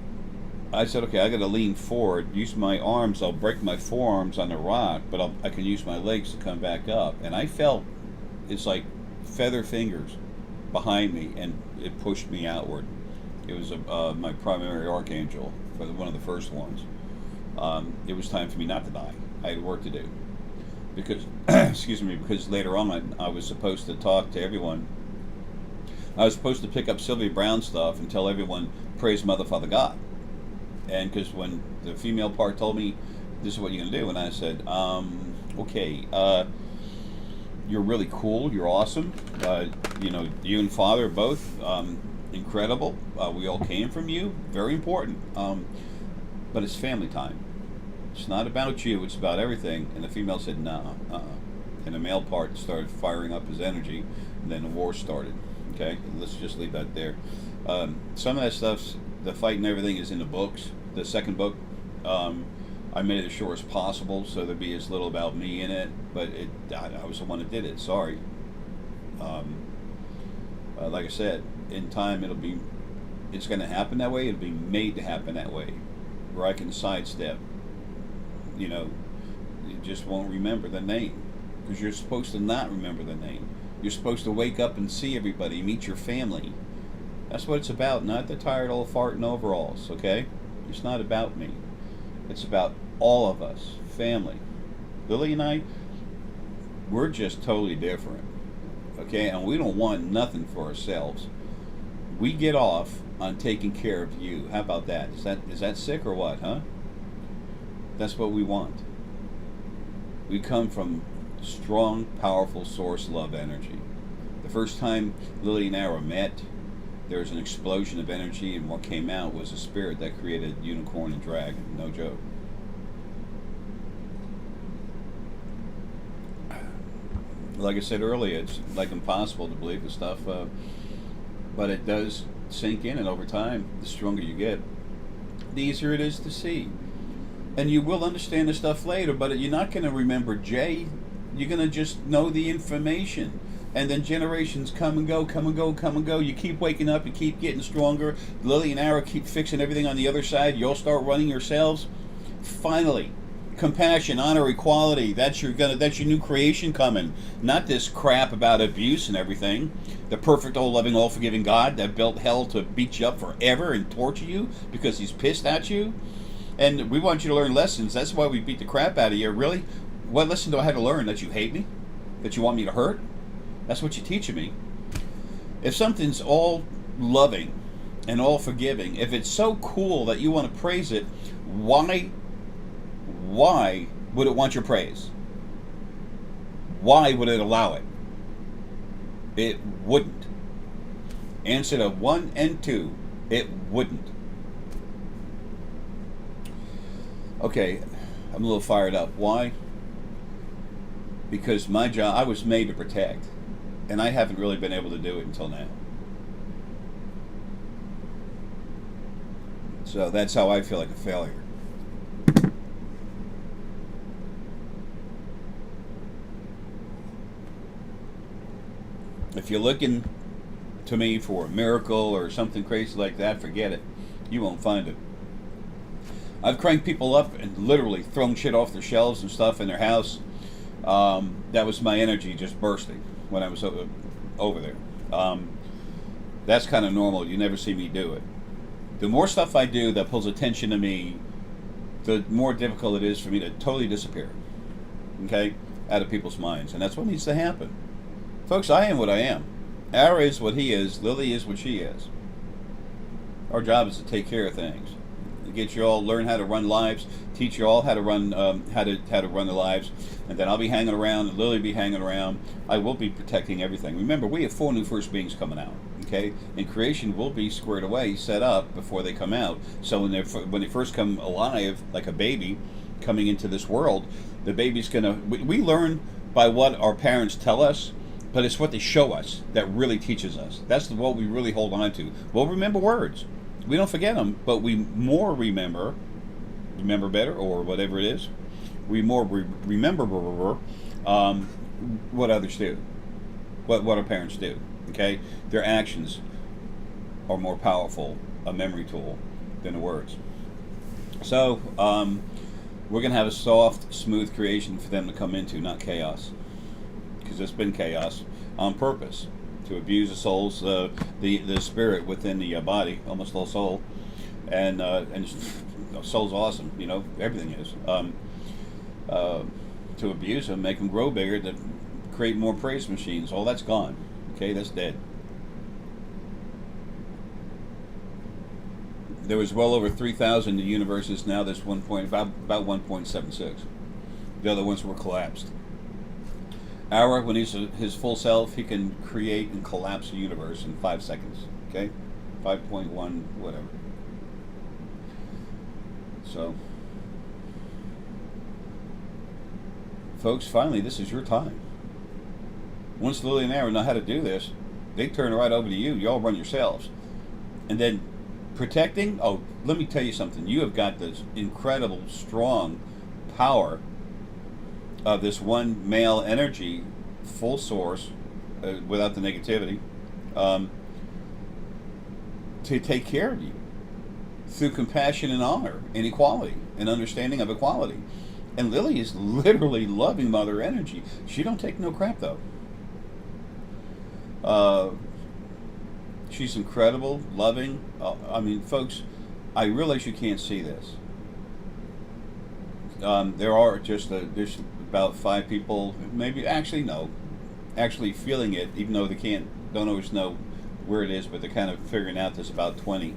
I said, okay, I got to lean forward, use my arms. I'll break my forearms on the rock, but I can use my legs to come back up. And I felt it's like feather fingers behind me, and it pushed me outward. It was my primary archangel, for one of the first ones. It was time for me not to die. I had work to do. Because, excuse me, because later on I was supposed to talk to everyone. I was supposed to pick up Sylvia Brown stuff and tell everyone, praise Mother, Father, God. And because when the female part told me, this is what you're going to do, and I said, okay, you're really cool, you're awesome, you and Father are both incredible, we all came from you, very important, but it's family time. It's not about you, it's about everything. And the female said, no, and the male part started firing up his energy, and then the war started. Okay, let's just leave that there. Some of that stuff's, the fight and everything is in the books. The second book, I made it as short as possible so there'd be as little about me in it, but I was the one that did it, sorry. Like I said, in time it's going to happen that way. It'll be made to happen that way, where I can sidestep. You just won't remember the name, because you're supposed to not remember the name. You're supposed to wake up and see everybody, meet your family. That's what it's about, not the tired old fart in overalls, okay? It's not about me. It's about all of us, family. Lily and I, we're just totally different, okay? And we don't want nothing for ourselves. We get off on taking care of you. How about that? Is that sick or what, huh? That's what we want. We come from strong, powerful source love energy. The first time Lily and Arrow met, there was an explosion of energy, and what came out was a spirit that created unicorn and dragon. No joke. Like I said earlier, it's like impossible to believe this stuff, but it does sink in, and over time, the stronger you get, the easier it is to see. And you will understand the stuff later, but you're not going to remember Jay. You're going to just know the information. And then generations come and go, come and go, come and go. You keep waking up, you keep getting stronger. Lily and Arrow keep fixing everything on the other side. You'll start running yourselves. Finally, compassion, honor, equality. That's your new creation coming. Not this crap about abuse and everything. The perfect, all loving, all forgiving God that built hell to beat you up forever and torture you because he's pissed at you. And we want you to learn lessons. That's why we beat the crap out of you. Really? What lesson do I have to learn? That you hate me? That you want me to hurt? That's what you're teaching me. If something's all loving and all forgiving, if it's so cool that you want to praise it, why would it want your praise? Why would it allow it? It wouldn't. Answer to 1 and 2. It wouldn't. Okay, I'm a little fired up. Why? Because my job, I was made to protect, and I haven't really been able to do it until now. So that's how I feel like a failure. If you're looking to me for a miracle or something crazy like that, forget it. You won't find it. I've cranked people up and literally thrown shit off their shelves and stuff in their house. That was my energy just bursting when I was over there. That's kind of normal. You never see me do it. The more stuff I do that pulls attention to me, the more difficult it is for me to totally disappear. Okay? Out of people's minds. And that's what needs to happen. Folks, I am what I am. Ara is what he is. Lily is what she is. Our job is to take care of things. Get you all, learn how to run lives, teach you all how to run how to run the lives, and then I'll be hanging around, and Lily be hanging around. I will be protecting everything. Remember, we have 4 new first beings coming out, okay? And creation will be squared away, set up before they come out. So when they first come alive, like a baby coming into this world, the baby's gonna. We learn by what our parents tell us, but it's what they show us that really teaches us. That's what we really hold on to. We'll remember words. We don't forget them, but we more remember better, or whatever it is. We more remember what others do, what our parents do. Okay, their actions are more powerful a memory tool than the words. So we're gonna have a soft, smooth creation for them to come into, not chaos, because it's been chaos on purpose. To abuse the soul's the spirit within the body, almost the whole soul, and soul's awesome, you know, everything is. To abuse them, make them grow bigger, to create more praise machines. All that's gone. Okay, that's dead. There was well over 3,000 universes. Now there's about 1.76. The other ones were collapsed. Ara, when he's his full self, he can create and collapse a universe in 5 seconds. Okay? 5.1, whatever. So, folks, finally, this is your time. Once Lily and Ara know how to do this, they turn right over to you. Y'all run yourselves. And then protecting, oh, let me tell you something. You have got this incredible, strong power of this one male energy, full source, without the negativity, to take care of you through compassion and honor and equality and understanding of equality. And Lily is literally loving mother energy. She don't take no crap, though. She's incredible, loving. I mean, folks, I realize you can't see this. There are just there's about 5 people, maybe, actually no, actually feeling it, even though they don't always know where it is, but they're kind of figuring out there's about 20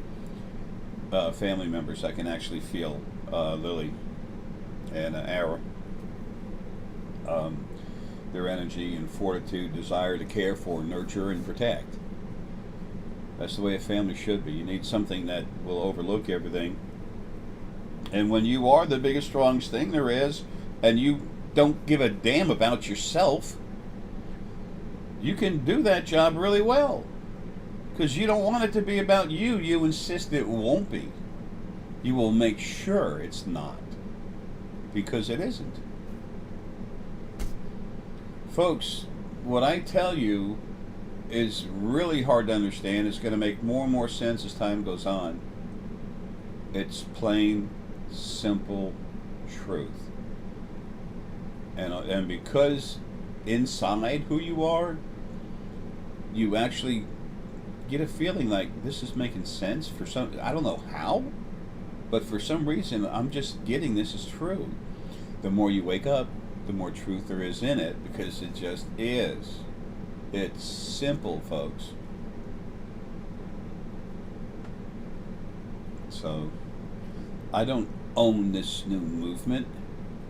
family members that can actually feel Lily and Ara, their energy and fortitude, desire to care for, nurture, and protect. That's the way a family should be. You need something that will overlook everything. And when you are the biggest, strongest thing there is, and you don't give a damn about yourself, you can do that job really well. Because you don't want it to be about you. You insist it won't be. You will make sure it's not. Because it isn't. Folks, what I tell you is really hard to understand. It's going to make more and more sense as time goes on. It's plain, simple truth. And because inside who you are, you actually get a feeling like this is making sense for some, I don't know how, but for some reason I'm just getting this is true. The more you wake up, the more truth there is in it, because it just is. It's simple, folks. So, I don't own this new movement.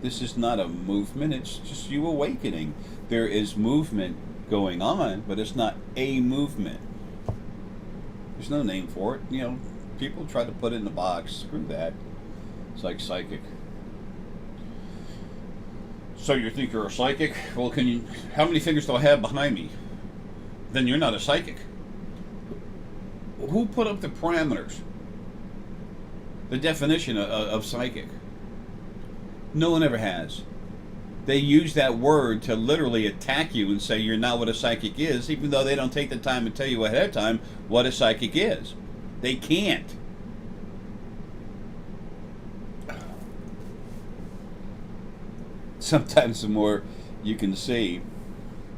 This is not a movement, it's just you awakening. There is movement going on, but it's not a movement. There's no name for it. You know, people try to put it in a box. Screw that. It's like psychic. So you think you're a psychic? Well, can you? How many fingers do I have behind me? Then you're not a psychic. Who put up the parameters? The definition of psychic? No one ever has. They use that word to literally attack you and say you're not what a psychic is, even though they don't take the time to tell you ahead of time what a psychic is. They can't. Sometimes the more you can see,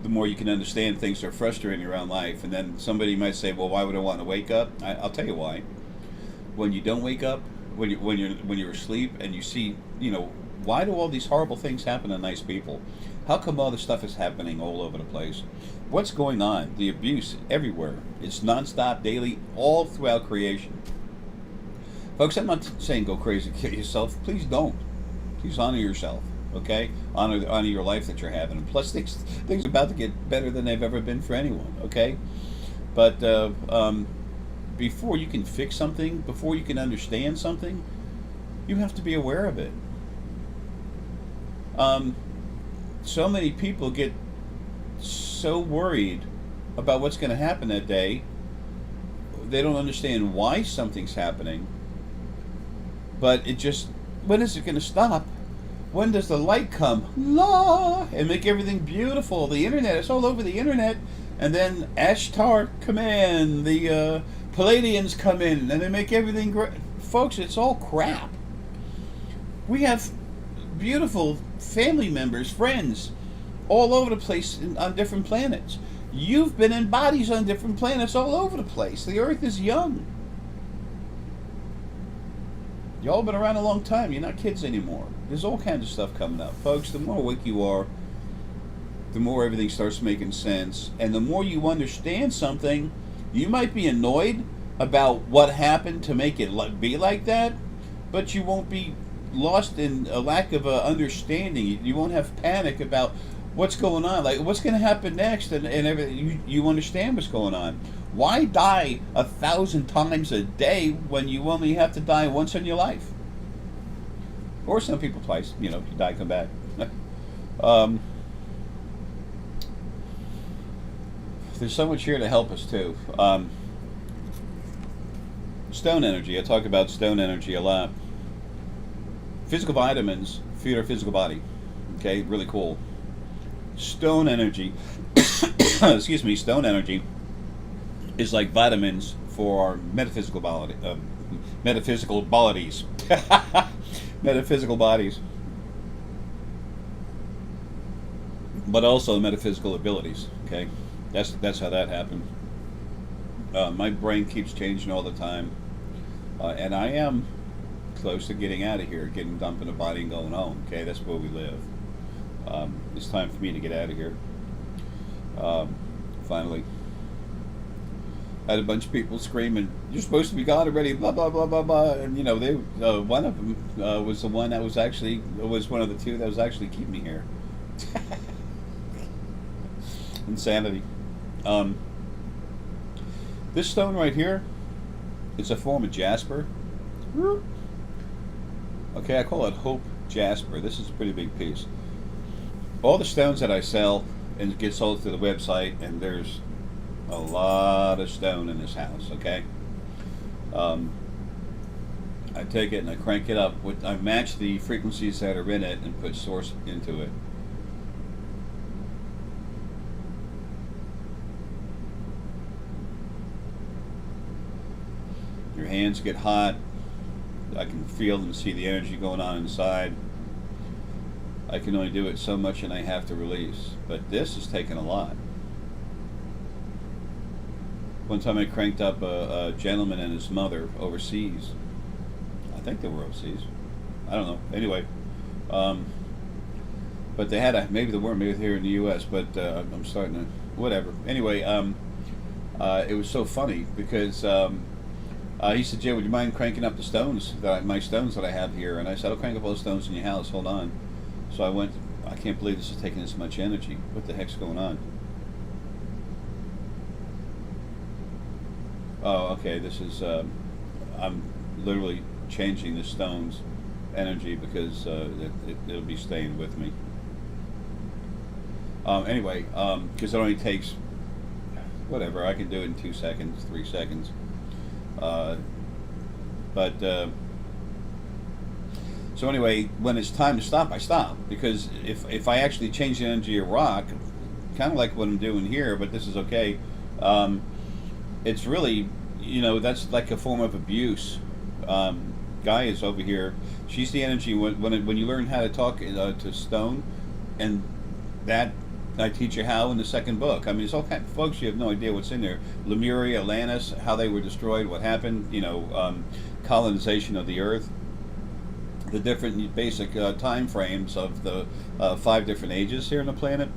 the more you can understand things that are frustrating around life. And then somebody might say, well, why would I want to wake up? I'll tell you why. When you don't wake up, when you're asleep and you see, you know, why do all these horrible things happen to nice people? How come all this stuff is happening all over the place? What's going on? The abuse everywhere. It's nonstop, daily, all throughout creation. Folks, I'm not saying go crazy, kill yourself. Please don't. Please honor yourself. Okay, honor your life that you're having. And plus, things are about to get better than they've ever been for anyone. Okay, but before you can fix something, before you can understand something, you have to be aware of it. So many people get so worried about what's going to happen that day. They don't understand why something's happening. But it just, when is it going to stop? When does the light come? La! And make everything beautiful. The internet, it's all over the internet. And then Ashtar come in, the Palladians come in, and they make everything great. Folks, it's all crap. We have beautiful family members, friends, all over the place on different planets. You've been in bodies on different planets all over the place. The Earth is young. Y'all been around a long time. You're not kids anymore. There's all kinds of stuff coming up. Folks, the more awake you are, the more everything starts making sense. And the more you understand something, you might be annoyed about what happened to make it be like that, but you won't be lost in a lack of understanding. You won't have panic about what's going on, like what's going to happen next, and everything. You understand what's going on. Why die 1,000 times a day when you only have to die once in your life? Or some people twice. You know, you die, come back. There's so much here to help us too. Stone energy. I talk about stone energy a lot. Physical vitamins feed our physical body. Okay, really cool. Stone energy. Excuse me. Stone energy is like vitamins for our metaphysical body, metaphysical bodies, metaphysical bodies, but also metaphysical abilities. Okay, that's how that happened. My brain keeps changing all the time, and I am close to getting out of here, getting dumped in the body and going home. Okay, that's where we live. It's time for me to get out of here. Finally. I had a bunch of people screaming, "You're supposed to be gone already!" Blah blah blah blah blah. And you know, they one of them was the one that was one of the two that was actually keeping me here. Insanity. This stone right here, it's a form of jasper. Okay, I call it Hope Jasper. This is a pretty big piece. All the stones that I sell and get sold through the website, and there's a lot of stone in this house. Okay, I take it and I crank it up. I match the frequencies that are in it and put source into it. Your hands get hot. I can feel and see the energy going on inside. I can only do it so much and I have to release. But this is taking a lot. One time I cranked up a gentleman and his mother overseas. I think they were overseas. I don't know. Anyway. But they had maybe they weren't, maybe they're here in the U.S., but I'm starting to, whatever. Anyway, it was so funny because he said, "Jay, would you mind cranking up the stones, my stones that I have here?" And I said, "I'll crank up all the stones in your house, hold on." So I went, I can't believe this is taking this much energy. What the heck's going on? Oh, okay. This is I'm literally changing the stone's energy because it'll be staying with me. Anyway, because it only takes whatever I can do it in 2 seconds, 3 seconds. Uh, but So anyway, when it's time to stop, I stop because if I actually change the energy of rock, kind of like what I'm doing here, but this is okay. Um, it's really, that's like a form of abuse. Guy is over here. She's the energy when you learn how to talk to stone, and that I teach you how in the second book. I mean, it's all kind of folks. You have no idea what's in there. Lemuria, Atlantis, how they were destroyed, what happened. Colonization of the Earth, the different basic time frames of the 5 different ages here on the planet.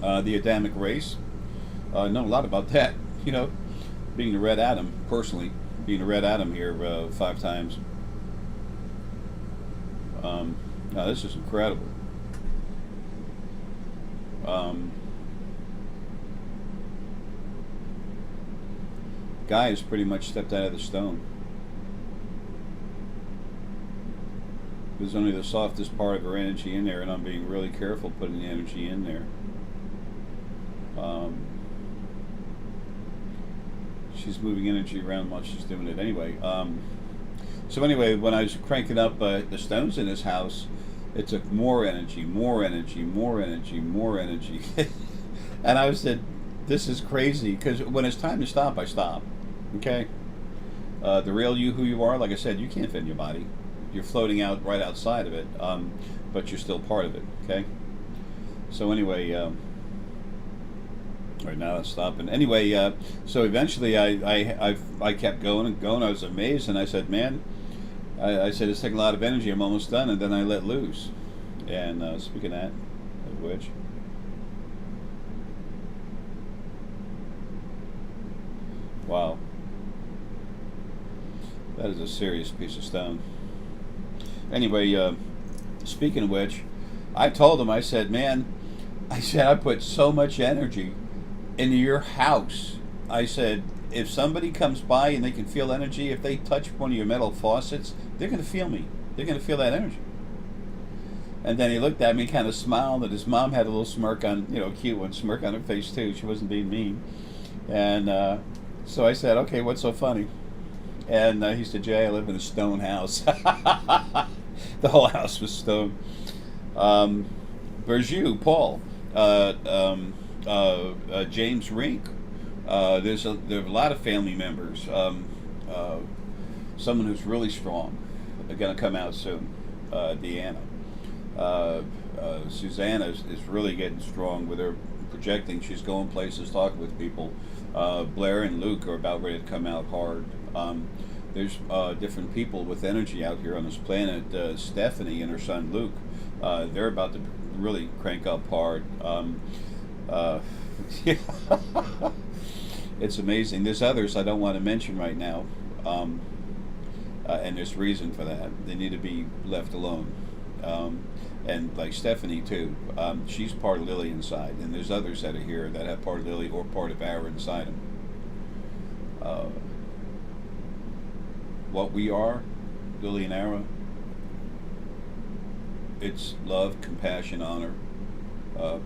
The Adamic race. Know a lot about that. Being the red atom personally, being the red atom here 5 times. Now this is incredible. Guy has pretty much stepped out of the stone. There's only the softest part of her energy in there, and I'm being really careful putting the energy in there. She's moving energy around while she's doing it anyway. So anyway, when I was cranking up the stones in this house, it took more energy, more energy, more energy, more energy. And I said, this is crazy, because when it's time to stop, I stop. Okay? The real you, who you are, like I said, you can't fit in your body. You're floating out right outside of it, but you're still part of it. Okay? So anyway, right now it's stopping. Anyway, so eventually I kept going and going. I was amazed, and I said, man, I said, it's taking a lot of energy. I'm almost done, and then I let loose. And speaking of that, of which, wow, that is a serious piece of stone. Anyway, speaking of which, I told him, I said, man, I put so much energy into your house. I said, if somebody comes by and they can feel energy, if they touch one of your metal faucets, they're going to feel me. They're going to feel that energy. And then he looked at me, kind of smiled, and his mom had a little smirk on, cute one, smirk on her face too. She wasn't being mean. And so I said, okay, what's so funny? And he said, Jay, I live in a stone house. The whole house was stone. Bergiu, Paul, James Rink. There are a lot of family members. Someone who's really strong, going to come out soon. Deanna. Susanna is really getting strong with her projecting. She's going places, talking with people. Blair and Luke are about ready to come out hard. There's different people with energy out here on this planet. Stephanie and her son Luke, they're about to really crank up hard. It's amazing. There's others I don't want to mention right now, and there's reason for that. They need to be left alone. And like Stephanie too, she's part of Lily inside, and there's others that are here that have part of Lily or part of Ara inside them. What we are, Lily and Ara, it's love, compassion, honor,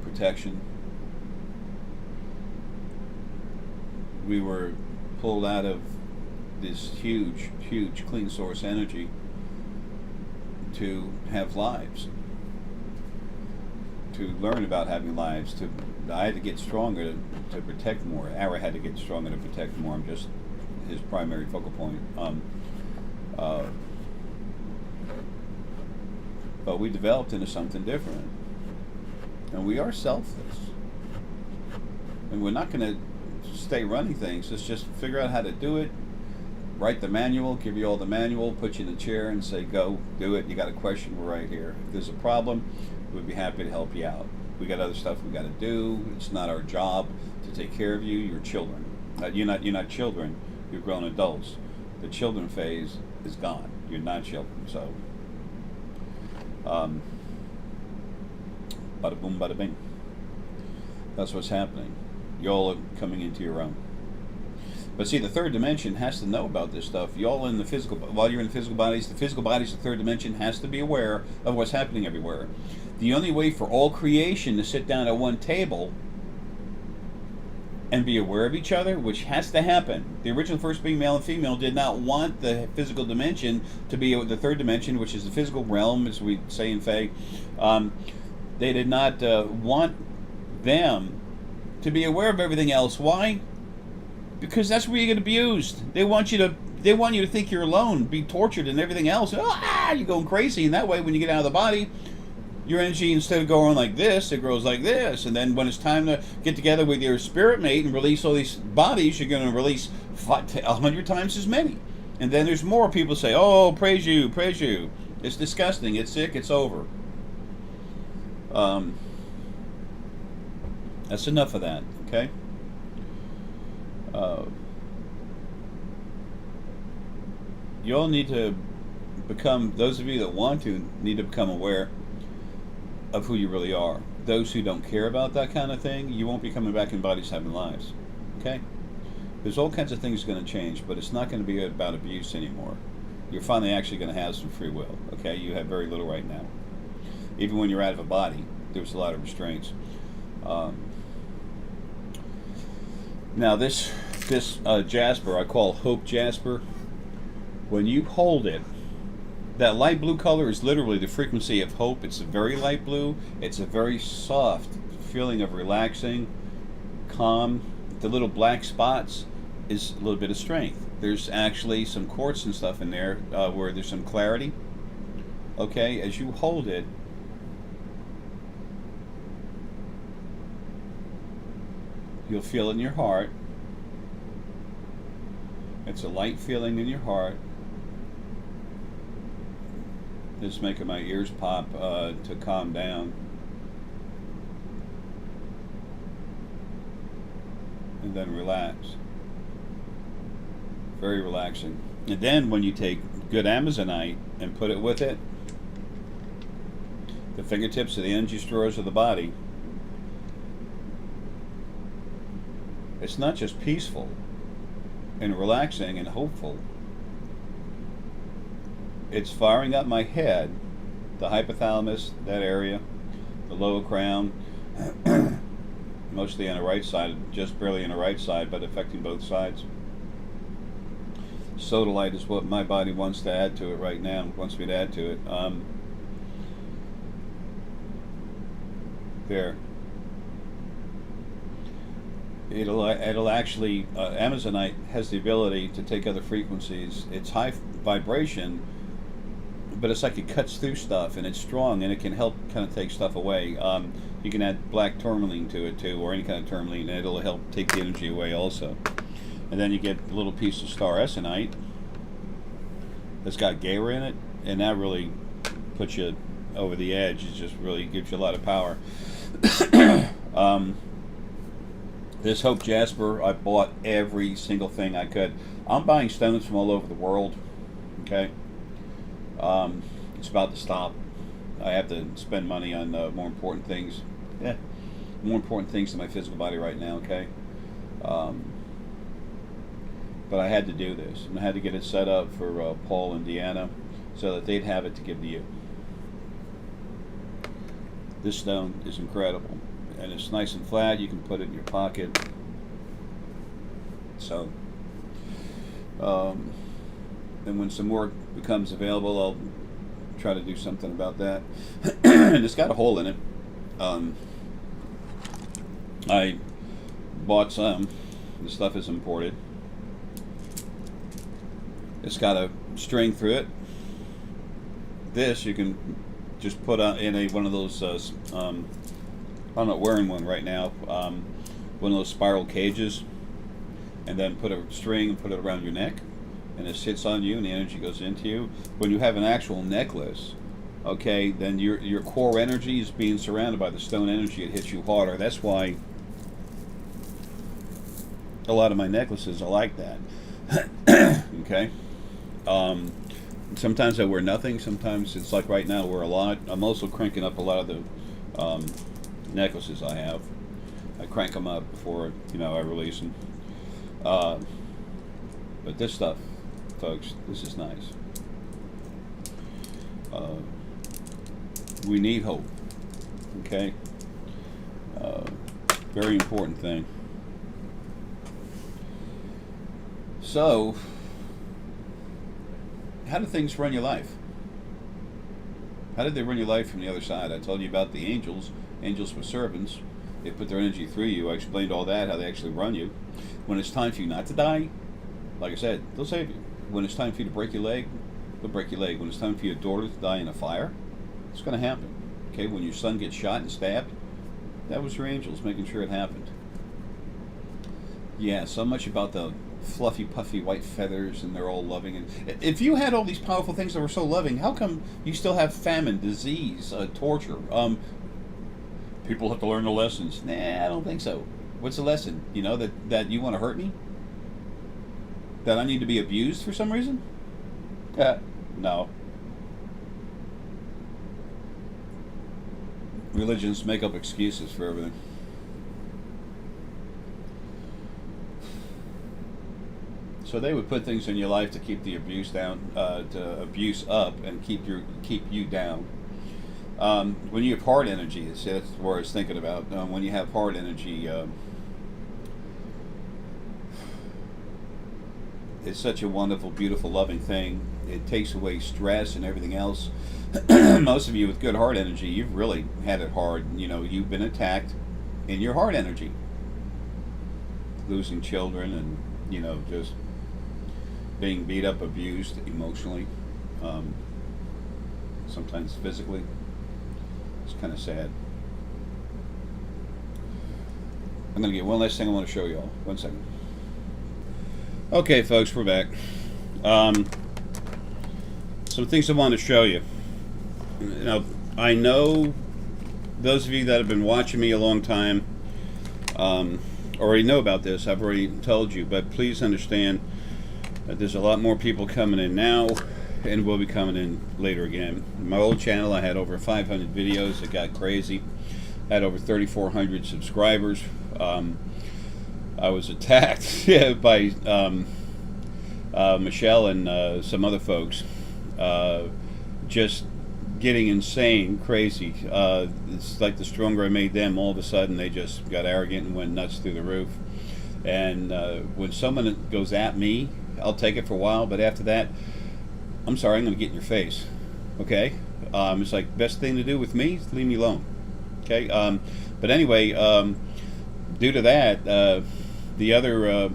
protection. We were pulled out of this huge, huge clean source energy to have lives, to learn about having lives. I had to get stronger to protect more. Ara had to get stronger to protect more. I'm just his primary focal point. But we developed into something different, and we are selfless, and we're not going to stay running things. Let's just figure out how to do it. Write the manual, give you all the manual, put you in a chair and say, go, do it. You got a question, we're right here. If there's a problem, we'd be happy to help you out. We got other stuff we got to do. It's not our job to take care of you. You're children. You're not children. You're grown adults. The children phase is gone. You're not children. So, bada boom, bada bing. That's what's happening. You all are coming into your own. But see, the third dimension has to know about this stuff. Y'all in the physical, while you're in the physical bodies, the third dimension has to be aware of what's happening everywhere. The only way for all creation to sit down at one table and be aware of each other, which has to happen. The original first being, male and female, did not want the physical dimension to be the third dimension, which is the physical realm, as we say in Fae. They did not want them to be aware of everything else. Why? Because that's where you get abused. They want you to think you're alone, be tortured, and everything else. You're going crazy. And that way, when you get out of the body, your energy, instead of going like this, it grows like this. And then when it's time to get together with your spirit mate and release all these bodies, you're going to release 100 times as many. And then there's more people say, oh, praise you, praise you. It's disgusting. It's sick. It's over. That's enough of that, okay? You all need to become, those of you that want to, need to become aware of who you really are. Those who don't care about that kind of thing, you won't be coming back in bodies having lives, okay? There's all kinds of things going to change, but it's not going to be about abuse anymore. You're finally actually going to have some free will, okay? You have very little right now. Even when you're out of a body, there's a lot of restraints. Now this jasper, I call Hope Jasper. When you hold it, that light blue color is literally the frequency of hope. It's a very light blue. It's a very soft feeling of relaxing, calm. The little black spots is a little bit of strength. There's actually some quartz and stuff in there where there's some clarity. Okay, as you hold it, you'll feel it in your heart. It's a light feeling in your heart. It's making my ears pop to calm down. And then relax. Very relaxing. And then when you take good Amazonite and put it with it, the fingertips of the energy stores of the body, it's not just peaceful and relaxing and hopeful. It's firing up my head, the hypothalamus, that area, the lower crown, mostly on the right side, just barely on the right side, but affecting both sides. Sodalite is what my body wants to add to it right now, wants me to add to it. There. It'll actually, Amazonite has the ability to take other frequencies. It's high vibration, but it's like it cuts through stuff, and it's strong, and it can help kind of take stuff away. You can add black tourmaline to it too, or any kind of tourmaline, and it'll help take the energy away also. And then you get a little piece of star Essonite that's got Gaia in it, and that really puts you over the edge. It just really gives you a lot of power. This Hope Jasper, I bought every single thing I could. I'm buying stones from all over the world, okay? It's about to stop. I have to spend money on more important things. Yeah, more important things than my physical body right now, okay? But I had to do this, and I had to get it set up for Paul and Deanna so that they'd have it to give to you. This stone is incredible, and it's nice and flat. You can put it in your pocket. So, and when some more becomes available, I'll try to do something about that. And it's got a hole in it. I bought some. The stuff is imported. It's got a string through it. This you can just put in one of those. I'm not wearing one right now. One of those spiral cages, and then put a string and put it around your neck, and it sits on you, and the energy goes into you. When you have an actual necklace, okay, then your core energy is being surrounded by the stone energy. It hits you harder. That's why a lot of my necklaces are like that. Okay. Sometimes I wear nothing. Sometimes it's like right now I wear a lot. I'm also cranking up a lot of the necklaces I have. I crank them up before I release them. But this stuff, folks, this is nice. We need hope. Okay? Very important thing. So, how do things run your life? How did they run your life from the other side? I told you about the angels. Angels were servants. They put their energy through you. I explained all that, how they actually run you. When it's time for you not to die, like I said, they'll save you. When it's time for you to break your leg, they'll break your leg. When it's time for your daughter to die in a fire, it's going to happen. Okay, when your son gets shot and stabbed, that was your angels making sure it happened. Yeah, so much about the fluffy, puffy white feathers, and they're all loving. And if you had all these powerful things that were so loving, how come you still have famine, disease, torture? People have to learn the lessons. Nah, I don't think so. What's the lesson? You know, that you want to hurt me? That I need to be abused for some reason? No. Religions make up excuses for everything. So they would put things in your life to keep the abuse down, to abuse up, and keep you down. When you have hard energy, that's what I was thinking about. When you have hard energy, it's such a wonderful, beautiful, loving thing. It takes away stress and everything else. Most of you with good heart energy, you've really had it hard. You know, you've been attacked in your heart energy, losing children, and you know, just being beat up, abused emotionally, sometimes physically. It's kind of sad. I'm going to get one last thing I want to show you all. 1 second. Okay, folks, we're back. Some things I want to show you. You know, I know those of you that have been watching me a long time already know about this. I've already told you, but please understand that there's a lot more people coming in now, and will be coming in later again. In my old channel, I had over 500 videos. It got crazy. I had over 3,400 subscribers. I was attacked by Michelle and some other folks, just getting insane, crazy. It's like the stronger I made them, all of a sudden they just got arrogant and went nuts through the roof. And when someone goes at me, I'll take it for a while, but after that, I'm sorry, I'm going to get in your face. Okay? It's like, best thing to do with me is leave me alone. Okay? But anyway, due to that, the other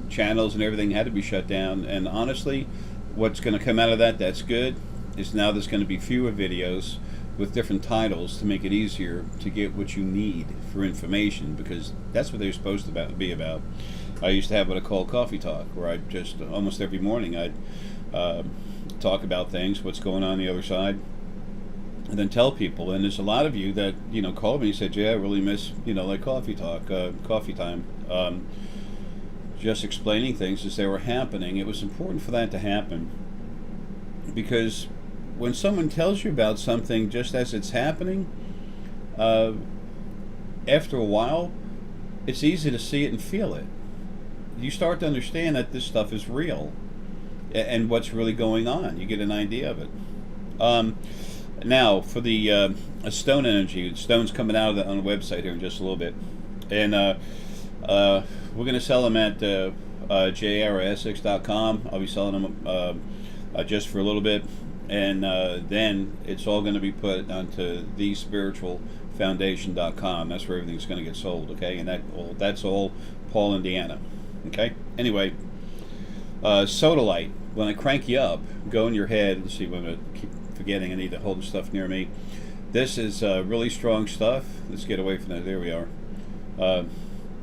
channels and everything had to be shut down. And honestly, what's going to come out of that that's good is now there's going to be fewer videos with different titles to make it easier to get what you need for information, because that's what they're supposed to be about. I used to have what I call Coffee Talk, where I just almost every morning I'd talk about things, what's going on the other side, and then tell people. And there's a lot of you that, you know, called me and said, yeah, I really miss, you know, like Coffee Talk, coffee time, just explaining things as they were happening. It was important for that to happen, because when someone tells you about something just as it's happening, after a while, it's easy to see it and feel it. You start to understand that this stuff is real and what's really going on. You get an idea of it. Now, for the stone energy, stone's coming out on the website here in just a little bit. And we're going to sell them at jrSX.com. I'll be selling them just for a little bit. And then it's all going to be put onto thespiritualfoundation.com. That's where everything's going to get sold, okay? And that's all Paul, Indiana. Okay? Anyway, sodalite. When I crank you up, go in your head. Let's see, I'm going to keep forgetting. I need to hold the stuff near me. This is really strong stuff. Let's get away from that. There we are.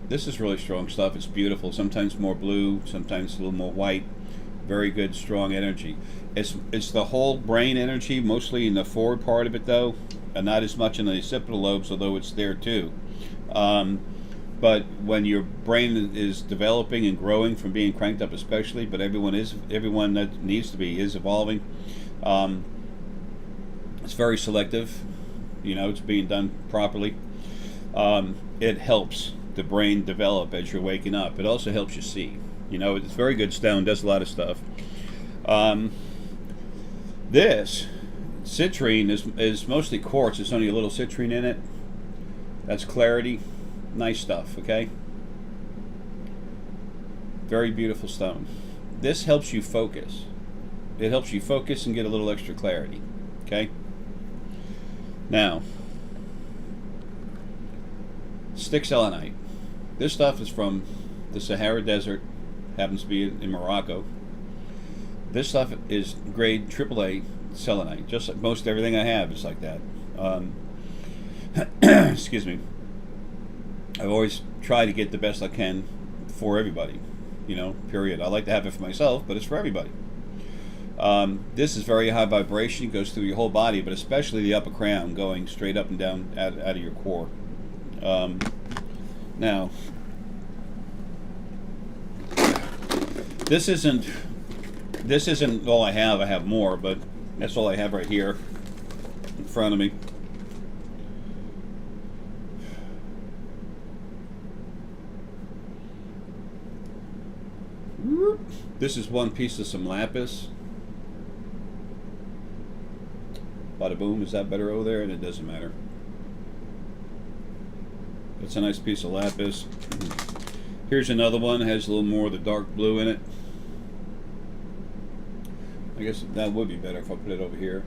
This is really strong stuff. It's beautiful. Sometimes more blue, sometimes a little more white. Very good, strong energy. It's the whole brain energy, mostly in the forward part of it, though, and not as much in the occipital lobes, although it's there too. But when your brain is developing and growing from being cranked up, especially, but everyone that needs to be is evolving. It's very selective. You know, it's being done properly. It helps the brain develop as you're waking up. It also helps you see. You know, it's very good stone, does a lot of stuff. Um, this citrine is mostly quartz. There's only a little citrine in it. That's clarity. Nice stuff, okay? Very beautiful stone. This helps you focus. It helps you focus and get a little extra clarity, okay? Now, stick selenite. This stuff is from the Sahara Desert, happens to be in Morocco. This stuff is grade AAA selenite. Just like most everything I have is like that. Excuse me. I've always tried to get the best I can for everybody, you know, period. I like to have it for myself, but it's for everybody. This is very high vibration, goes through your whole body, but especially the upper crown, going straight up and down out of your core. Now, this isn't all I have. I have more, but that's all I have right here in front of me. This is one piece of some lapis. Bada boom. Is that better over there? And it doesn't matter. It's a nice piece of lapis. Here's another one. It has a little more of the dark blue in it. I guess that would be better if I put it over here.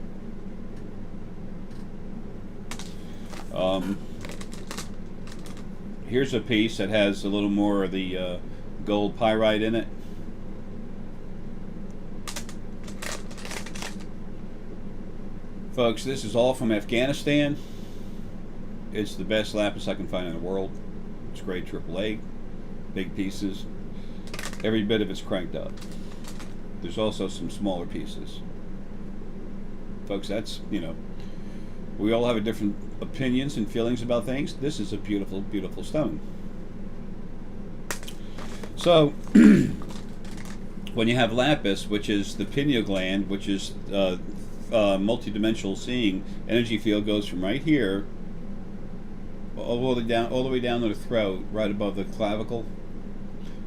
Here's a piece that has a little more of the gold pyrite in it. Folks, this is all from Afghanistan. It's the best lapis I can find in the world. It's grade AAA, big pieces. Every bit of it's cranked up. There's also some smaller pieces. Folks, that's, you know, we all have different opinions and feelings about things. This is a beautiful, beautiful stone. So, when you have lapis, which is the pineal gland, which is multidimensional seeing, energy field goes from right here all the way down to the throat, right above the clavicle,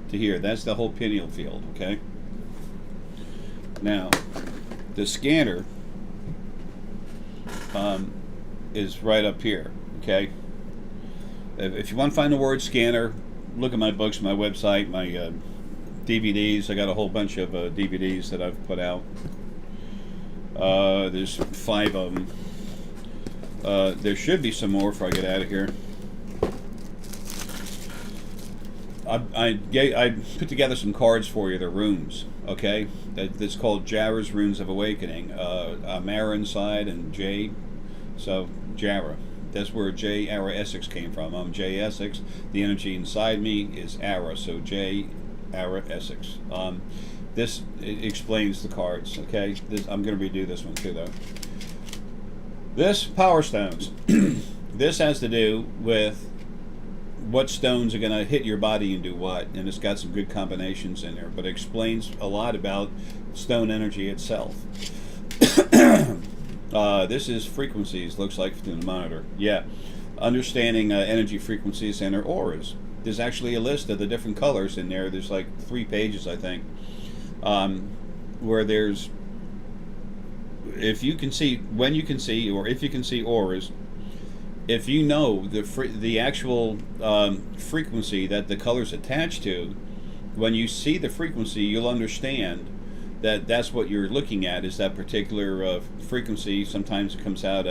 to here. That's the whole pineal field, okay? Now, the scanner is right up here, okay? If you want to find the word scanner, look at my books, my website, my DVDs. I got a whole bunch of DVDs that I've put out. There's 5 of them. There should be some more before I get out of here. I put together some cards for you. They're runes, okay? It's called Jara's Runes of Awakening. Mara inside and Jade. So, Jara. That's where J. Ara Essex came from. I'm J. Essex. The energy inside me is Ara. So, J. Ara Essex. This explains the cards, okay? I'm going to redo this one too, though. This, Power Stones. This has to do with what stones are going to hit your body and do what, and it's got some good combinations in there, but it explains a lot about stone energy itself. This is frequencies, looks like through the monitor. Yeah, understanding energy frequencies and their auras. There's actually a list of the different colors in there. There's like 3 pages, I think, where there's, if you can see, when you can see, or if you can see auras, if you know the actual frequency that the color's attached to, when you see the frequency, you'll understand that that's what you're looking at, is that particular frequency. Sometimes it comes out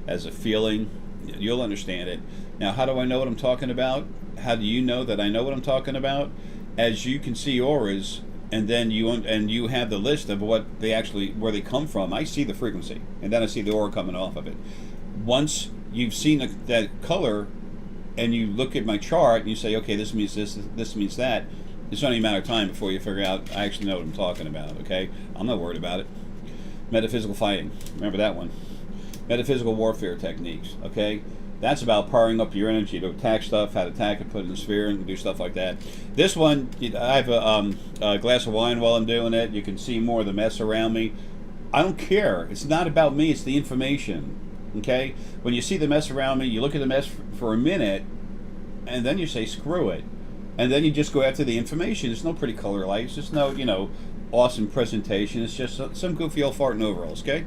as a feeling. You'll understand it. Now, how do I know what I'm talking about? How do you know that I know what I'm talking about? As you can see auras, and then you have the list of what they actually, where they come from. I see the frequency, and then I see the aura coming off of it. Once you've seen that color, and you look at my chart, and you say, okay, this means this, this means that, it's only a matter of time before you figure out, I actually know what I'm talking about, okay? I'm not worried about it. Metaphysical fighting, remember that one. Metaphysical warfare techniques, okay? That's about powering up your energy to attack stuff, how to attack it, put it in a sphere, and do stuff like that. This one, I have a glass of wine while I'm doing it. You can see more of the mess around me. I don't care. It's not about me. It's the information, okay? When you see the mess around me, you look at the mess for a minute, and then you say, screw it. And then you just go after the information. There's no pretty color lights. There's no, awesome presentation. It's just some goofy old fart in overalls, okay?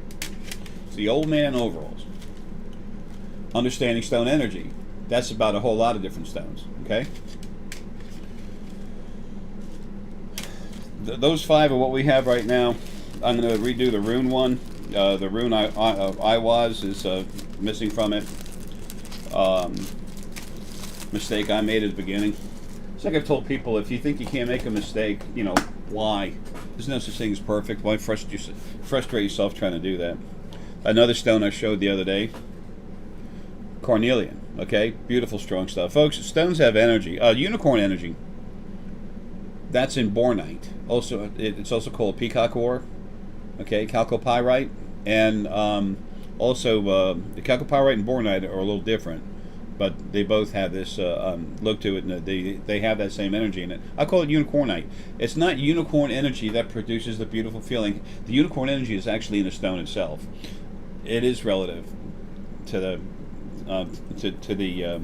It's the old man in overalls. Understanding stone energy. That's about a whole lot of different stones, okay? Those 5 are what we have right now. I'm going to redo the rune one. The rune I was is missing from it. Mistake I made at the beginning. It's like I've told people, if you think you can't make a mistake, why? There's no such thing as perfect. Why frustrate yourself trying to do that? Another stone I showed the other day, carnelian. Okay, beautiful, strong stuff, folks. Stones have energy. Unicorn energy. That's in bornite. Also, it's also called peacock ore. Okay, chalcopyrite, and also the chalcopyrite and bornite are a little different, but they both have this look to it, and they have that same energy in it. I call it unicornite. It's not unicorn energy that produces the beautiful feeling. The unicorn energy is actually in the stone itself. It is relative to the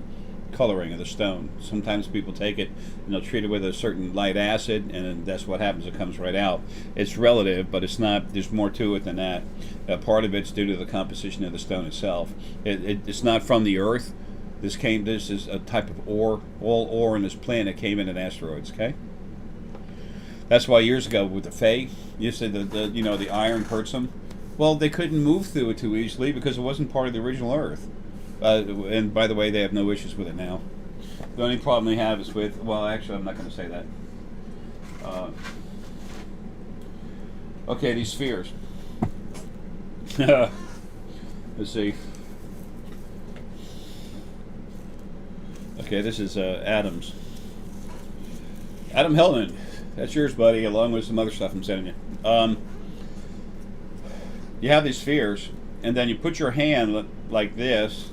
coloring of the stone. Sometimes people take it and they'll treat it with a certain light acid, and that's what happens. It comes right out. It's relative, but it's not. There's more to it than that. Part of it's due to the composition of the stone itself. It's not from the earth. This is a type of ore. All ore in this planet came in asteroids. Okay. That's why years ago with the Fae, you said the iron hurts them. Well, they couldn't move through it too easily because it wasn't part of the original Earth. And by the way, they have no issues with it now. The only problem they have is with, well, actually, I'm not going to say that. Okay, these spheres. Let's see. Okay, this is Adam's. Adam Hellman. That's yours, buddy, along with some other stuff I'm sending you. You have these spheres, and then you put your hand like this,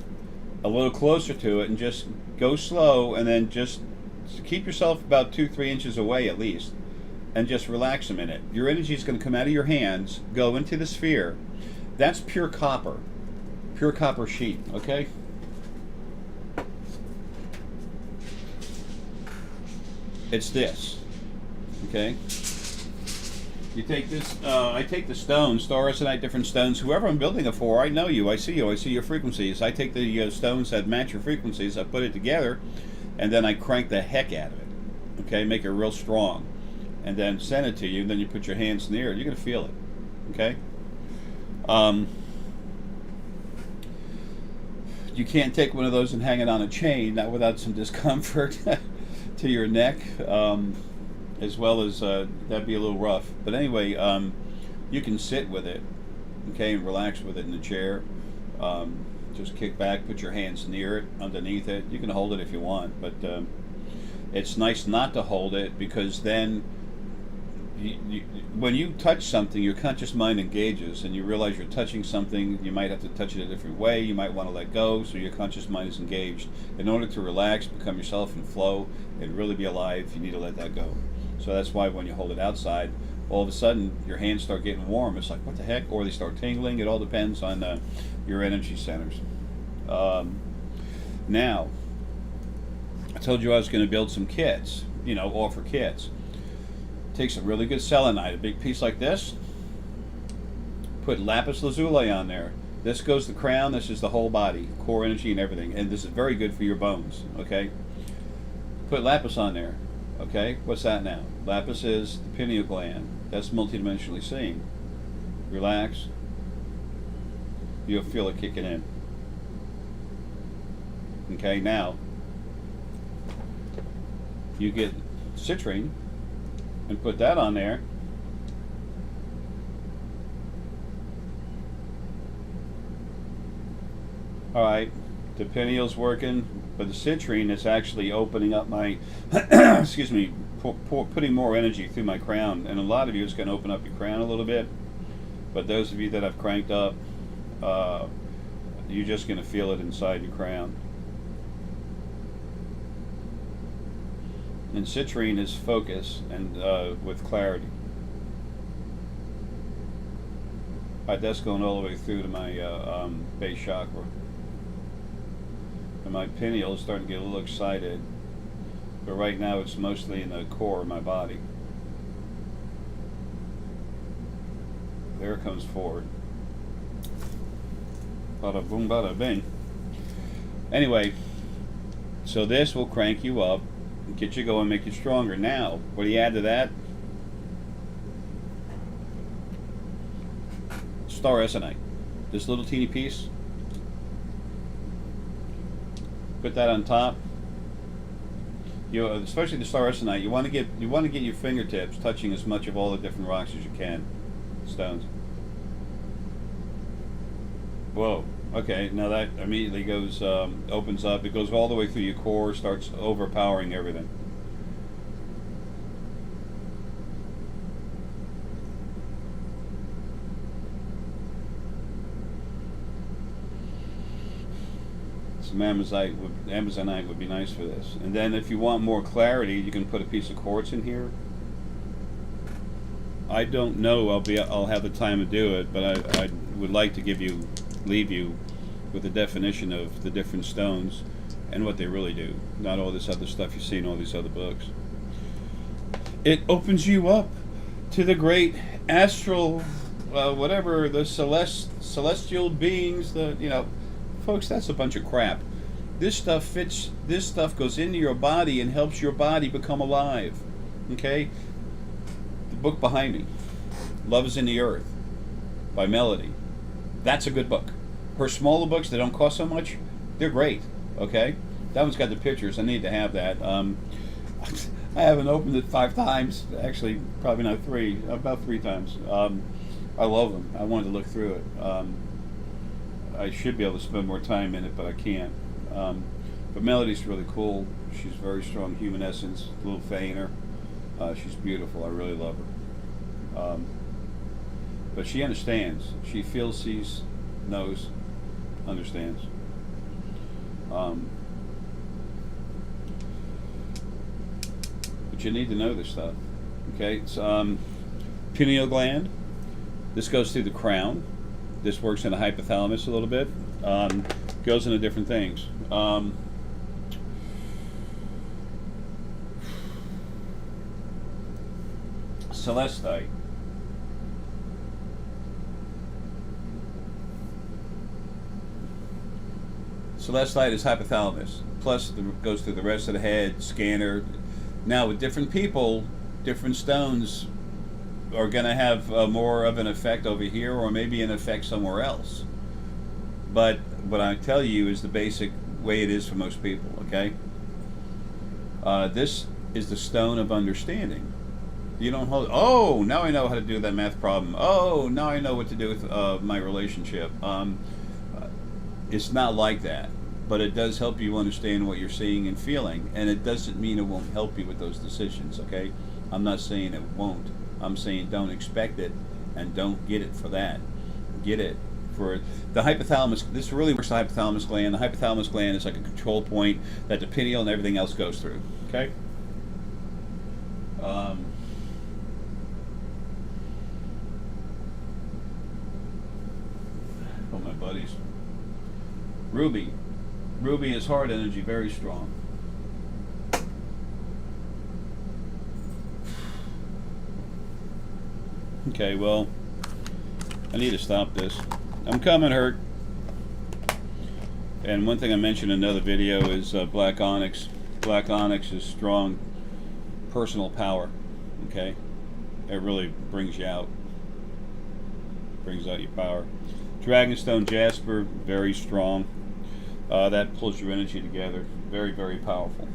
a little closer to it, and just go slow, and then just keep yourself about 2-3 inches away at least, and just relax a minute. Your energy is going to come out of your hands, go into the sphere. That's pure copper sheet, okay? It's this, okay? You take this, I take the stones, starosonite, different stones. Whoever I'm building it for, I know you, I see your frequencies. I take the stones that match your frequencies, I put it together, and then I crank the heck out of it. Okay, make it real strong. And then send it to you, and then you put your hands near it. You're going to feel it. Okay? You can't take one of those and hang it on a chain, not without some discomfort to your neck. As well as that'd be a little rough, but anyway, you can sit with it, okay, and relax with it in the chair. Just kick back, put your hands near it, underneath it. You can hold it if you want, but it's nice not to hold it, because then when you touch something, your conscious mind engages, and you realize you're touching something. You might have to touch it a different way. You might want to let go, so your conscious mind is engaged. In order to relax, become yourself and flow, and really be alive, you need to let that go. So that's why when you hold it outside, all of a sudden your hands start getting warm. It's like, what the heck? Or they start tingling. It all depends on your energy centers. Now, I told you I was going to build some kits, offer kits. Take some really good selenite, a big piece like this. Put lapis lazuli on there. This goes the crown. This is the whole body, core energy and everything. And this is very good for your bones, okay? Put lapis on there. Okay, what's that now? Lapis is the pineal gland. That's multidimensionally seeing. Relax. You'll feel it kicking in. Okay, now you get citrine and put that on there. All right, the pineal's working, but the citrine is actually opening up my, excuse me, putting more energy through my crown. And a lot of you, it's going to open up your crown a little bit. But those of you that I've cranked up, you're just going to feel it inside your crown. And citrine is focus and with clarity. All right, that's going all the way through to my base chakra. And my pineal is starting to get a little excited. but right now it's mostly in the core of my body. There it comes forward. Bada boom, bada bing. Anyway, so this will crank you up, get you going, make you stronger. Now, what do you add to that? Star Essenite. This little teeny piece. Put that on top. Especially the Star Essenite, you want to get your fingertips touching as much of all the different rocks as you can. Stones. Whoa. Okay, now that immediately goes, opens up. It goes all the way through your core, starts overpowering everything. Some Amazonite would be nice for this. And then if you want more clarity, you can put a piece of quartz in here. I don't know. I'll have the time to do it, but I would like to leave you with a definition of the different stones and what they really do. Not all this other stuff you see in all these other books. It opens you up to the great astral, whatever, the celestial beings. Folks, that's a bunch of crap. This stuff fits. This stuff goes into your body and helps your body become alive. Okay. The book behind me, Love is in the Earth, by Melody. That's a good book. Her smaller books that don't cost so much, they're great. Okay, that one's got the pictures. I need to have that. I haven't opened it 5 times. Actually, probably not 3. About 3 times. I love them. I wanted to look through it. I should be able to spend more time in it, but I can't. But Melody's really cool. She's very strong human essence, a little fainter. She's beautiful. I really love her. But she understands. She feels, sees, knows, understands. But you need to know this stuff. Okay, it's pineal gland. This goes through the crown. This works in the hypothalamus a little bit. Goes into different things. Celestite. Celestite is hypothalamus. Plus, it goes through the rest of the head, scanner. Now, with different people, different stones are going to have more of an effect over here, or maybe an effect somewhere else. But what I tell you is the basic way it is for most people. Okay. This is the stone of understanding. You don't hold. Oh, now I know how to do that math problem. Oh, now I know what to do with my relationship. It's not like that, but it does help you understand what you're seeing and feeling, and it doesn't mean it won't help you with those decisions. Okay, I'm not saying it won't. I'm saying don't expect it, and don't get it for that. Get it for the hypothalamus. This really works the hypothalamus gland. The hypothalamus gland is like a control point that the pineal and everything else goes through. Okay. Oh, my buddies. Ruby. Ruby is heart energy, very strong. Okay, well, I need to stop this. I'm coming, Hurt. And one thing I mentioned in another video is black onyx. Black onyx is strong personal power. Okay, it really brings you out. Brings out your power. Dragonstone jasper, very strong. That pulls your energy together. Very, very powerful.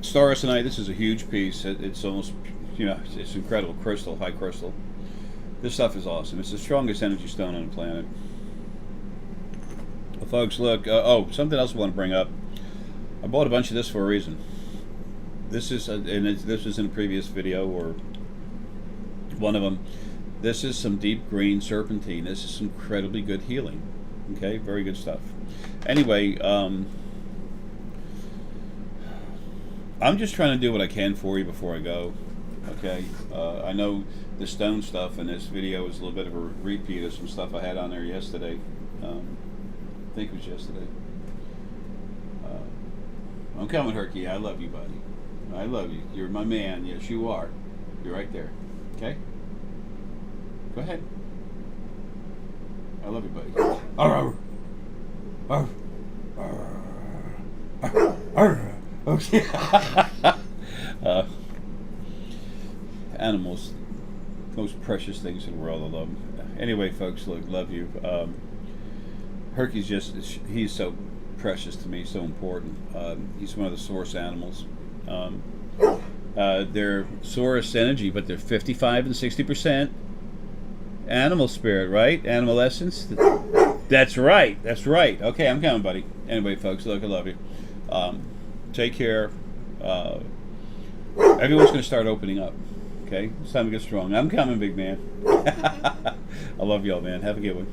Star Essenite, this is a huge piece. It's almost, it's incredible crystal, high crystal. This stuff is awesome. It's the strongest energy stone on the planet. Well, folks, look. Something else I want to bring up. I bought a bunch of this for a reason. This is, this was in a previous video, or one of them. This is some deep green serpentine. This is incredibly good healing. Okay, very good stuff. Anyway, I'm just trying to do what I can for you before I go. Okay, I know the stone stuff in this video is a little bit of a repeat of some stuff I had on there yesterday. I think it was yesterday. I'm coming, Herky. I love you, buddy. I love you. You're my man. Yes, you are. You're right there. Okay? Go ahead. I love you, buddy. Arr, arr, arr, arr. Okay. Animals, most precious things in the world. I love them. Anyway, folks, look, love you. Herky's he's so precious to me, so important. He's one of the source animals. They're source energy, but they're 55 and 60% animal spirit, right? Animal essence. That's right. That's right. Okay, I'm coming, buddy. Anyway, folks, look, I love you. Take care. Everyone's going to start opening up. Okay, it's time to get strong. I'm coming, big man. I love y'all, man. Have a good one.